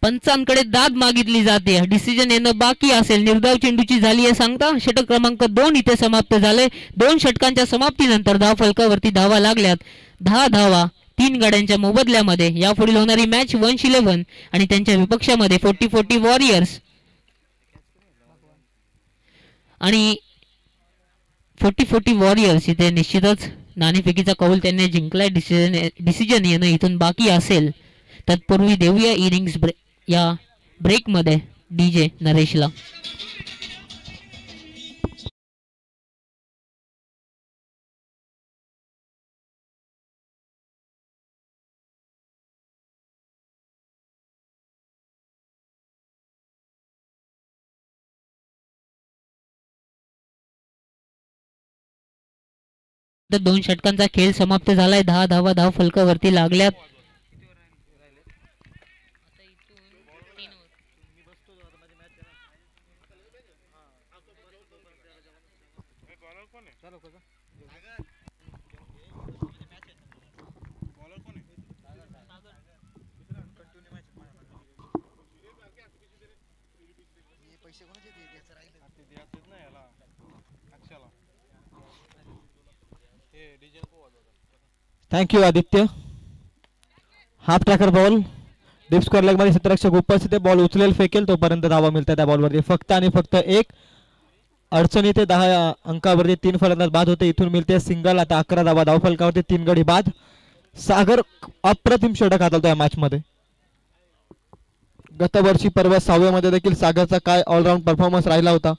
पंचांकडे दाद मागितली जाते. डिसिजन येणं बाकी असेल. निर्धाव चेंडूची झाली आहे सांगता. षटक क्रमांक 2 इथे समाप्त झाले. 2 षटकांच्या समाप्तीनंतर धाव फलकावरती धावा लागल्यात 10 धावा 3 गाड्यांच्या मोबदल्यामध्ये. यापुढील होणारी मॅच 1-11 आणि त्यांच्या विपक्षामध्ये 40-40 वॉरियर्स. आणि 40-40 वॉरियर्स इथे निश्चितच नाणेफेकीचा कौल त्यांनी जिंकलाय. डिसिजन येणं इथून बाकी असेल. तत्पूर्वी देऊया इनिंग्स या ब्रेक मध्ये डीजे नरेशला. तर 2 षटकांचा खेळ समाप्त झालाय. 10 धावा धाव फलकावरती लागल्यात. Thank you Aditya. Half tracker ball deep square leg मध्ये क्षेत्ररक्षक उपस्थित आहे. बॉल उचलेल फेकेल तोपर्यंत धावा मिळतात त्या बॉलवरती. फक्त आणि फक्त एक अडचणी ते 10 अंकावरती 3 फलंदाज बाद होते. इथून मिळते सिंगल. आता 11 धावा धावफलकावरती 3 गडी बाद. सागर अप्रतिम षटक हाताळतो या मॅच मध्ये. गतवर्षी पर्व 6व्या मध्ये देखील सागरचा काय ऑलराऊंड परफॉर्मन्स राहिला होता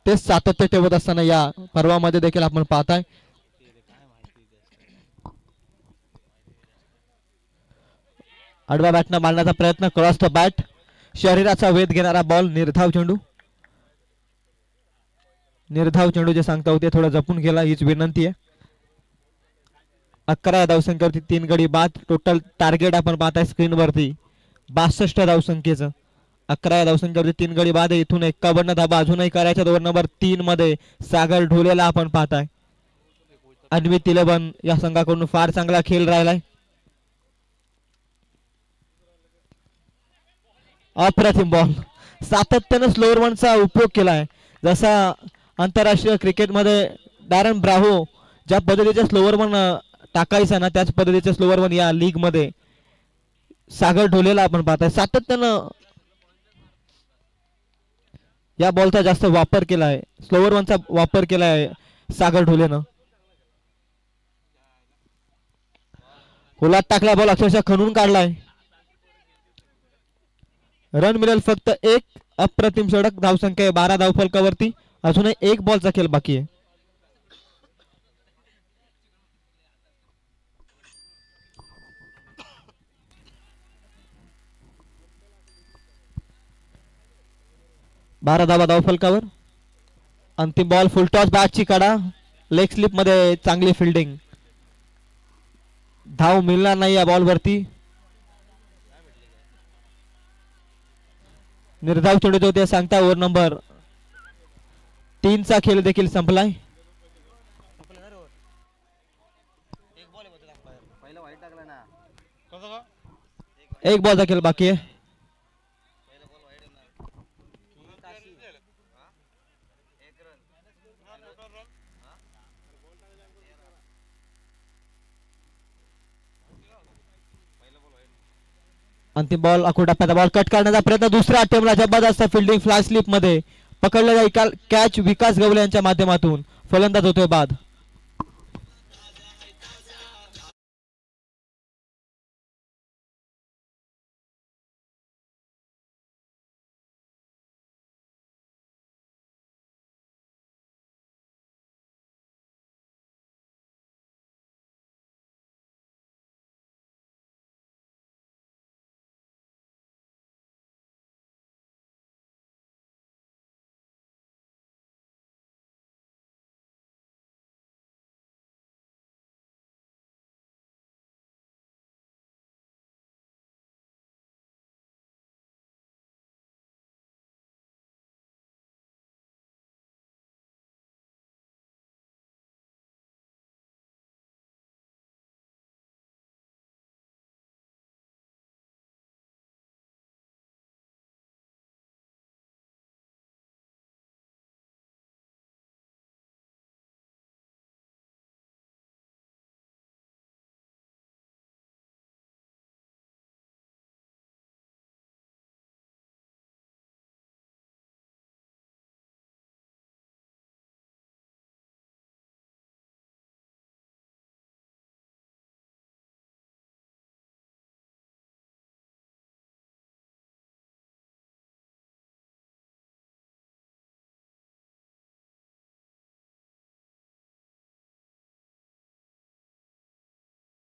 ते सातत्य ठेवत असताना या पर्वामध्ये देखील आपण पाहताय. आडव्या बॅटनं मारण्याचा प्रयत्न. Cross the bat. शरीराचा वेध घेणारा बॉल. निर्धाव चेंडू. निर्धाव चेंडू जे सांगता होते थोडं जपून गेला हीच विनंती आहे. 11 धावसंख्येवरती 3 गडी बाद. टोटल टार्गेट आपण पाहताय स्क्रीनवरती 62 धावसंख्येचं. 11 धावसंख्येवरती 3 गडी बाद आहे. इथून 51 धाबा अजूनही करायच्या. ओव्हर नंबर 3 मध्ये सागर ढोलेला आपण पाहताय. अन्वित 11 या संघाकडून फार चांगला खेळ राहिलाय. अप्रतिम बॉल. सातत्यानं स्लोअर वनचा उपयोग केलाय. जसा आंतरराष्ट्रीय क्रिकेटमध्ये डॅरन ब्राव्हो ज्या पद्धतीचे स्लोअर वन टाकायचा ना त्याच पद्धतीचे स्लोअर वन या लीग मध्ये सागर ढोलेला आपण पाहताय. सातत्यानं या बॉलचा जास्त वापर केलाय. स्लोअर वनचा वापर केलाय सागर ढोलेनं. गोलात टाकला बॉल अक्षरशः खणून काढलाय. रन मिळेल फक्त एक. अप्रतिम षटक. धावसंख्या आहे 12 धावफलकावरती. अजूनही एक बॉलचा खेळ बाकी आहे. बारा धावा धावफलकावर. अंतिम बॉल. Full toss. बॅटची कडा. लेग स्लिप मध्ये चांगली फिल्डिंग. धाव मिळणार नाही या बॉलवरती. निर्धाव चेंडू जो ते सांगता. ओव्हर नंबर 3 चा खेळ देखील संपलाय. एक बॉलचा खेळ बाकी आहे. अंतिम बॉल. अखोड टप्प्याचा बॉल कट करण्याचा प्रयत्न. दुसऱ्या अटेम्प्टला जबरदस्त फिल्डिंग. फ्लॅश स्लिप मध्ये पकडलेला कॅच विकास गवले यांच्या माध्यमातून. फलंदाज होतोय बाद.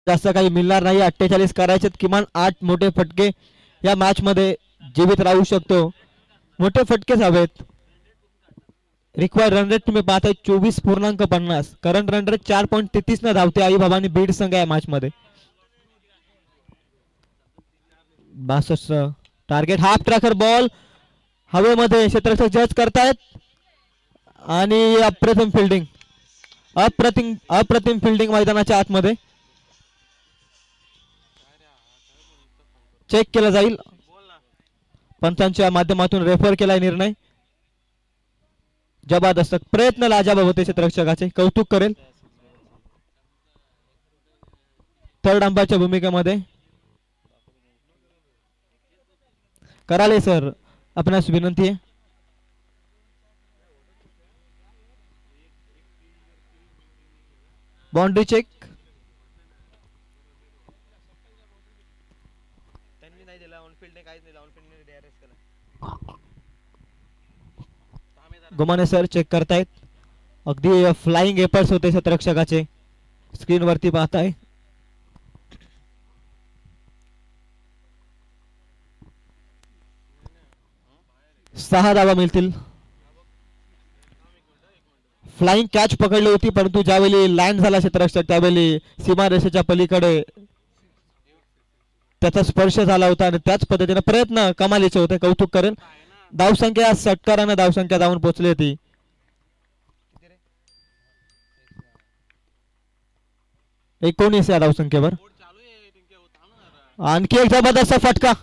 जास्त काही मिळणार नाही. 48 करायचे. किमान 8 मोठे फटके या मॅच मध्ये जीवित राहू शकतो. मोठे फटकेच हवेत. रिक्वायर्ड रन रेट तुम्ही पाहताय 24.50. करंट रन रेट 4.33 न धावते आई भवानी बीड संघ या मॅच मध्ये. 62 टार्गेट. हाफ ट्रॅकर बॉल हवेमध्ये. क्षेत्ररक्षक जज करतायत आणि अप्रतिम फिल्डिंग. अप्रतिम फिल्डिंग मैदानाच्या आतमध्ये. चेक केला जाईल. पंचांच्या माध्यमातून रेफर केलाय निर्णय. जबरदस्त प्रयत्न लाजवाब होते क्षेत्ररक्षकाचे. कौतुक करेल. थर्ड अंपायरच्या भूमिकेमध्ये कराले सर आपणास विनंती आहे. Boundary check. Gomane sir check करतायत. अगदी फ्लाइंग एपर्ट्स होते क्षेत्ररक्षकाचे स्क्रीन वरती पाहताय. सहा धावा मिळतील. फ्लाइंग कॅच पकडली होती परंतु ज्यावेळी लँड झाला क्षेत्ररक्षक त्यावेळी सीमारेषेच्या पलीकडे त्याचा स्पर्श झाला होता आणि त्याच पद्धतीने प्रयत्न कमालीचे होते. कौतुक करेल. धावसंख्या षटकारानं धावसंख्या जाऊन पोहोचली होती. 19 या धावसंख्येवर. आणखी एक जबरदस्त फटका.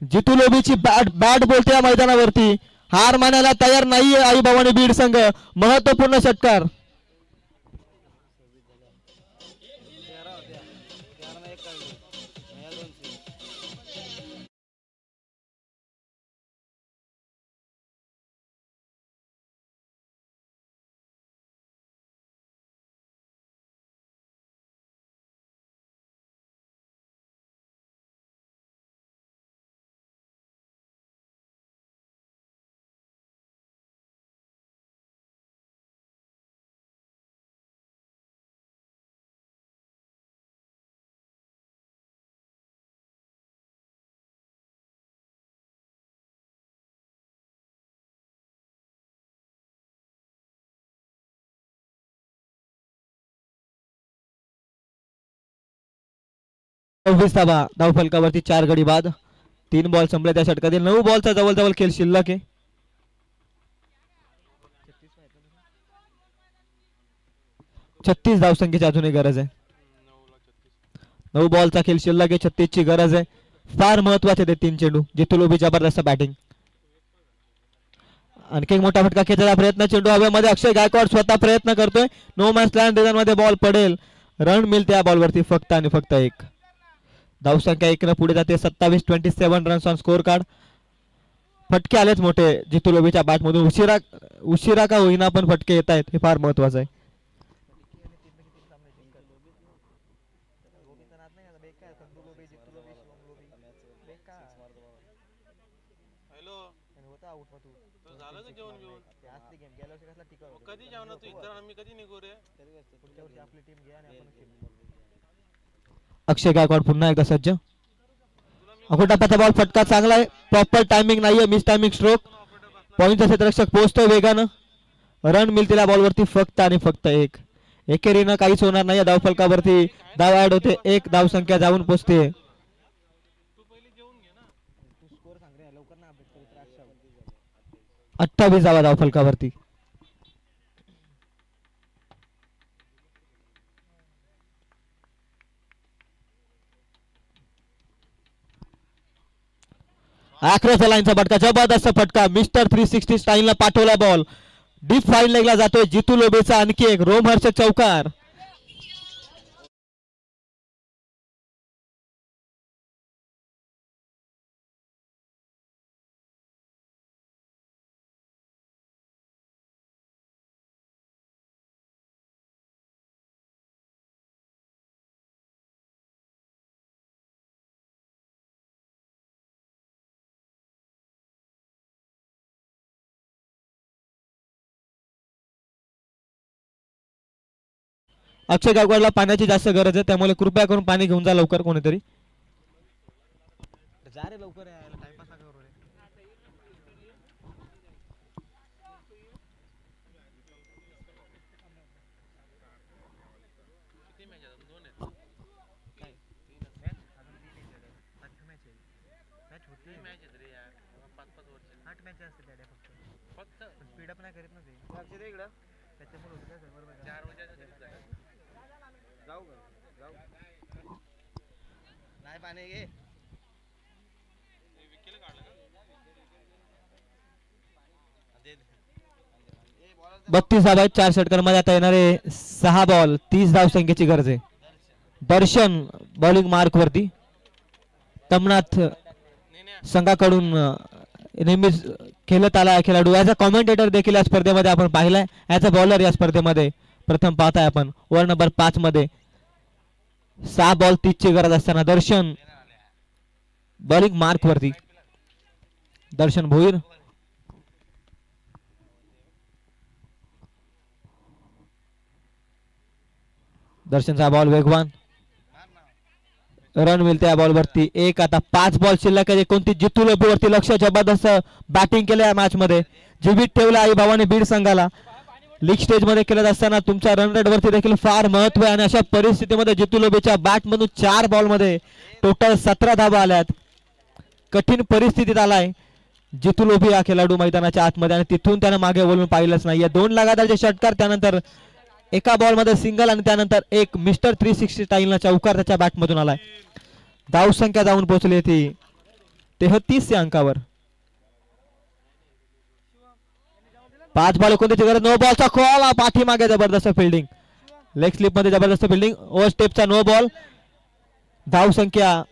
जितू लोबीची बॅट बोलते या मैदानावरती. हार मानायला तयार नाहीये आई भवानी बीड संघ. महत्वपूर्ण षटकार. धावा धावफलकावरती 4 गडी बाद. 3 बॉल संपले त्या षटकातील. 9 बॉलचा जवळ खेळ शिल्लक आहे. 36 धावसंख्येची अजूनही गरज आहे. 9 बॉलचा खेळ शिल्लक आहे. 36 ची गरज आहे. फार महत्वाचे ते 3 चेंडू. जितू लोबी जबरदस्त बॅटिंग. आणखी एक मोठा फटका खेचायचा प्रयत्न. चेंडू हवेमध्ये. अक्षय गायकवाड स्वतः प्रयत्न करतोय. नो मॅच लँड मध्ये बॉल पडेल. रन मिळते या बॉलवरती फक्त आणि फक्त 1. धावसंख्या 1 न पुढे जाते. 27 रन्स ऑन स्कोर कार्ड. फटके आलेच मोठे जितू लोबीच्या बॅट मधून. उशिरा का होईना पण फटके येत आहेत. हे फार महत्वाचं आहे. अक्षय गायकवाड पुन्हा एकदा सज्ज. अकोटापाचा बॉल. फटका चांगला आहे. प्रॉपर टायमिंग नाहीये. Miss timing stroke. पॉईंटचा क्षेत्ररक्षक पोहोचतोय वेगानं. रन मिळतील या बॉलवरती फक्त आणि फक्त 1. एकेरीनं काहीच होणार नाही. धावफलकावरती धाव ऍड होते. 1 धावसंख्या जाऊन पोहोचते. 28 धावा धावफलकावरती. आक्रचा लाईनचा फटका. जबरदस्त फटका. मिस्टर 360 स्टाईलला पाठवला बॉल. डीप फाईन लेगला जातोय. जितू लोबेचा आणखी एक रोमहर्षक चौकार. अक्षय गायकवाडला पाण्याची जास्त गरज आहे त्यामुळे कृपया करून पाणी घेऊन जा लवकर कोणीतरी. जा रे लवकर यायला. टाइमपास नका करू रे. किती मॅच आहेत? 2 आहेत. काय 3 मॅच अजून 3 आहेत. 8 मॅच आहे. मॅच होती. मॅच आहेत रे यार. 5-5 वर्ष 8 मॅच असते त्या फक्त स्पीड अप नाही करत ना ते. लक्ष दे इकडे. त्याच्यामुळे होतं काय बरोबर. 4 वर्षाचं जाऊ नाही पाणी घे. 32 धावा आहेत 4 षटकांमध्ये. आता येणारे 6 बॉल 30 धावसंख्येची गरज आहे. दर्शन बॉलिंग मार्क वरती. तमनाथ संघाकडून नेहमीच खेळत आला खेळाडू. ॲज अ कॉमेंटेटर देखील या स्पर्धेमध्ये आपण पाहिलाय. ॲज अ बॉलर या स्पर्धेमध्ये प्रथम पाहताय आपण. ओव्हर नंबर 5 मध्ये 6 बॉल 30 ची गरज असताना दर्शन बॉलिंग मार्क वरती. दर्शन भोईर दर्शनचा बॉल वेगवान. रन मिळते या बॉल वरती एक. आता 5 बॉल शिल्लक आहे. कोणती जितू लोबीवरती लक्ष. जबरदस्त बॅटिंग केलं या मॅच मध्ये. जीवित ठेवलं आई भावाने बीड संघाला. लीग स्टेज मध्ये खेळत असताना तुमच्या रन रेट वरती देखील फार महत्व आहे आणि अशा परिस्थितीमध्ये जितू लोबीच्या बॅट मधून 4 बॉल मध्ये टोटल 17 धावा आल्यात. कठीण परिस्थितीत आलाय जितू लोबी हा खेळाडू मैदानाच्या आतमध्ये आणि तिथून त्यानं मागे वळून पाहिलंच नाहीये. 2 लगातारचे षटकार, त्यानंतर एका बॉल मध्ये सिंगल आणि त्यानंतर एक मिस्टर 360 स्टाईलचा चौकार त्याच्या बॅट मधून आलाय. धाव संख्या जाऊन पोहोचली ती 33 या अंकावर. 5 बॉल कोणत्याची गरज. नो बॉलचा कॉल. पाठीमागे जबरदस्त फिल्डिंग. लेग स्लिप मध्ये जबरदस्त फिल्डिंग. ओव्हर स्टेपचा नो बॉल. धाव संख्या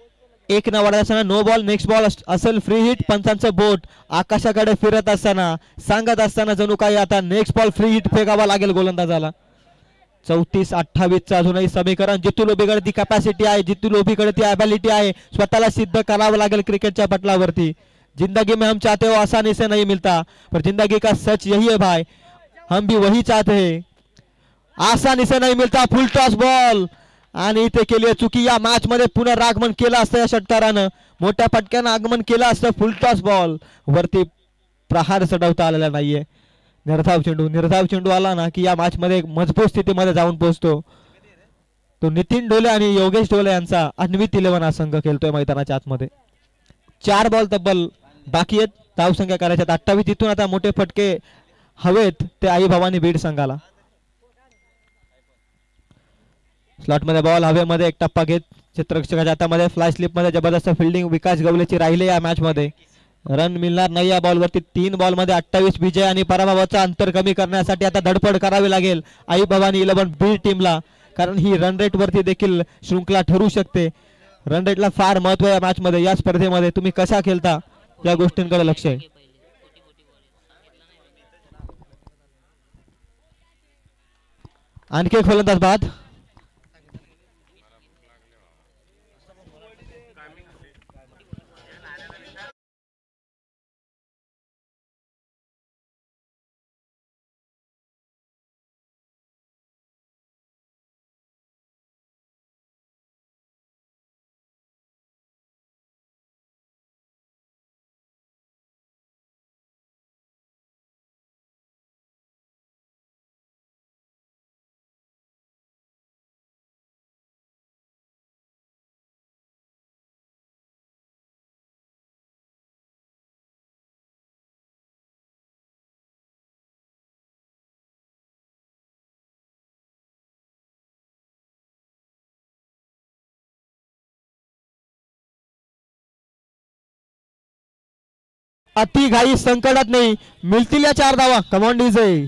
1 न वाढत असताना नो बॉल. नेक्स्ट बॉल असेल फ्री हिट. पंचांचं बोट आकाशाकडे फिरत असताना सांगत असताना जणू काही आता नेक्स्ट बॉल फ्री हिट फेकावा लागेल गोलंदाजाला. 34-28 चं अजूनही समीकरण. जितू लोबीकडे ती कॅपॅसिटी आहे. जितू लोबीकडे ती ॲबिलिटी आहे. स्वतःला सिद्ध करावं लागेल क्रिकेटच्या पटलावरती. जिंदगी में हम चाहते हो आसानी से नहीं मिलता, पर जिंदगी का सच यही है भाई, हम भी वही चाहते हैं, आसानी से नहीं मिलता. फुल टॉस बॉल आणि इथे केली चुकी. या मॅच मध्ये पुनरागमन केलं असतं या षटकारानं. मोठ्या फटक्यानं आगमन केलं असतं. फुल टॉस बॉल वरती प्रहार चढवता आलेला नाहीये. निर्धाव चेंडू आला ना की या मॅच मध्ये एक मजबूत स्थितीमध्ये जाऊन पोहोचतो. तो नितीन डोले आणि योगेश डोले यांचा अन्वित 11 हा संघ खेळतोय मैदानाच्या आतमध्ये. 4 बॉल तब्बल बाकी आहेत. धावसंख्या करायच्यात 28. तिथून आता मोठे फटके हवेत ते आई भवानी बीड संघाला. स्लॉट मध्ये बॉल हवेमध्ये एक टप्पा घेत चित्ररक्षकाच्या हातामध्ये. फ्लाय स्लिप मध्ये जबरदस्त फिल्डिंग विकास गवलेची राहिले या मॅच मध्ये. रन मिळणार नाही या बॉल वरती. 3 बॉल मध्ये 28 विजय आणि पराभवाचा अंतर कमी करण्यासाठी आता धडपड करावी लागेल आई भवानी 11 बीड टीमला, कारण ही रन रेट वरती देखील शृंखला ठरू शकते. रन रेटला फार महत्व या मॅच मध्ये. या स्पर्धेमध्ये तुम्ही कशा खेळता या गोष्टींकडे लक्ष आहे. आणखी एक फलंदाज बाद. अति घाई संकटात नाही. मिळतील या 4 धावा. Come on DJ.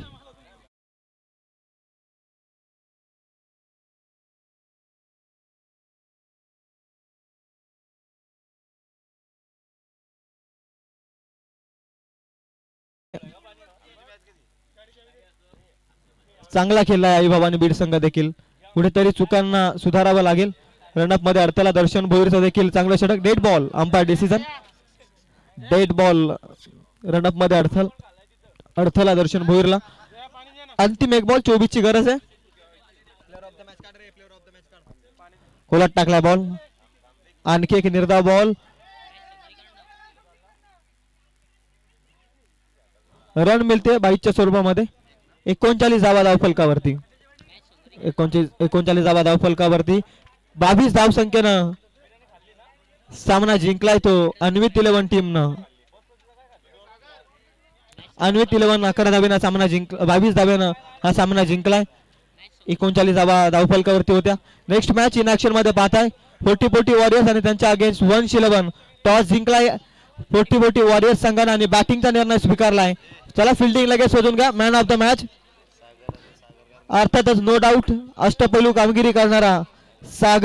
चांगला खेळला आई भवानी बीड संघ देखील. कुठेतरी चुकांना सुधारावं लागेल. रनअप मध्ये अडथळा. दर्शन भोईरचा देखील चांगलं षटक. Dead ball. Umpire decision dead ball. Run-up मध्ये अडथळा दर्शन भोईरला. अंतिम एक बॉल. 24 ची गरज आहे. कोलाट टाकलाय बॉल. आणखी एक निर्धाव बॉल. रन मिळते 22च्या स्वरूपामध्ये. 39 धावा धावफलकावरती. 39 धावा धावफलकावरती. 22 धाव संख्येनं सामना जिंकलाय तो अन्वित 11 टीमनं. अन्वित 11 11 धावेनं सामना 22 धावेनं हा सामना जिंकलाय. 39 धावा धावफलकावरती होत्या. नेक्स्ट मॅच इन ऍक्शन मध्ये पाहताय 40-40 वॉरियर्स आणि त्यांच्या अगेन्स्ट 1-11. टॉस जिंकलाय 40-40 वॉरियर्स संघाने आणि बॅटिंगचा निर्णय स्वीकारलाय. चला फिल्डिंग लगेच शोधून घ्या. मॅन ऑफ द मॅच अर्थातच नो डाऊट अष्टपैलू कामगिरी करणारा सागर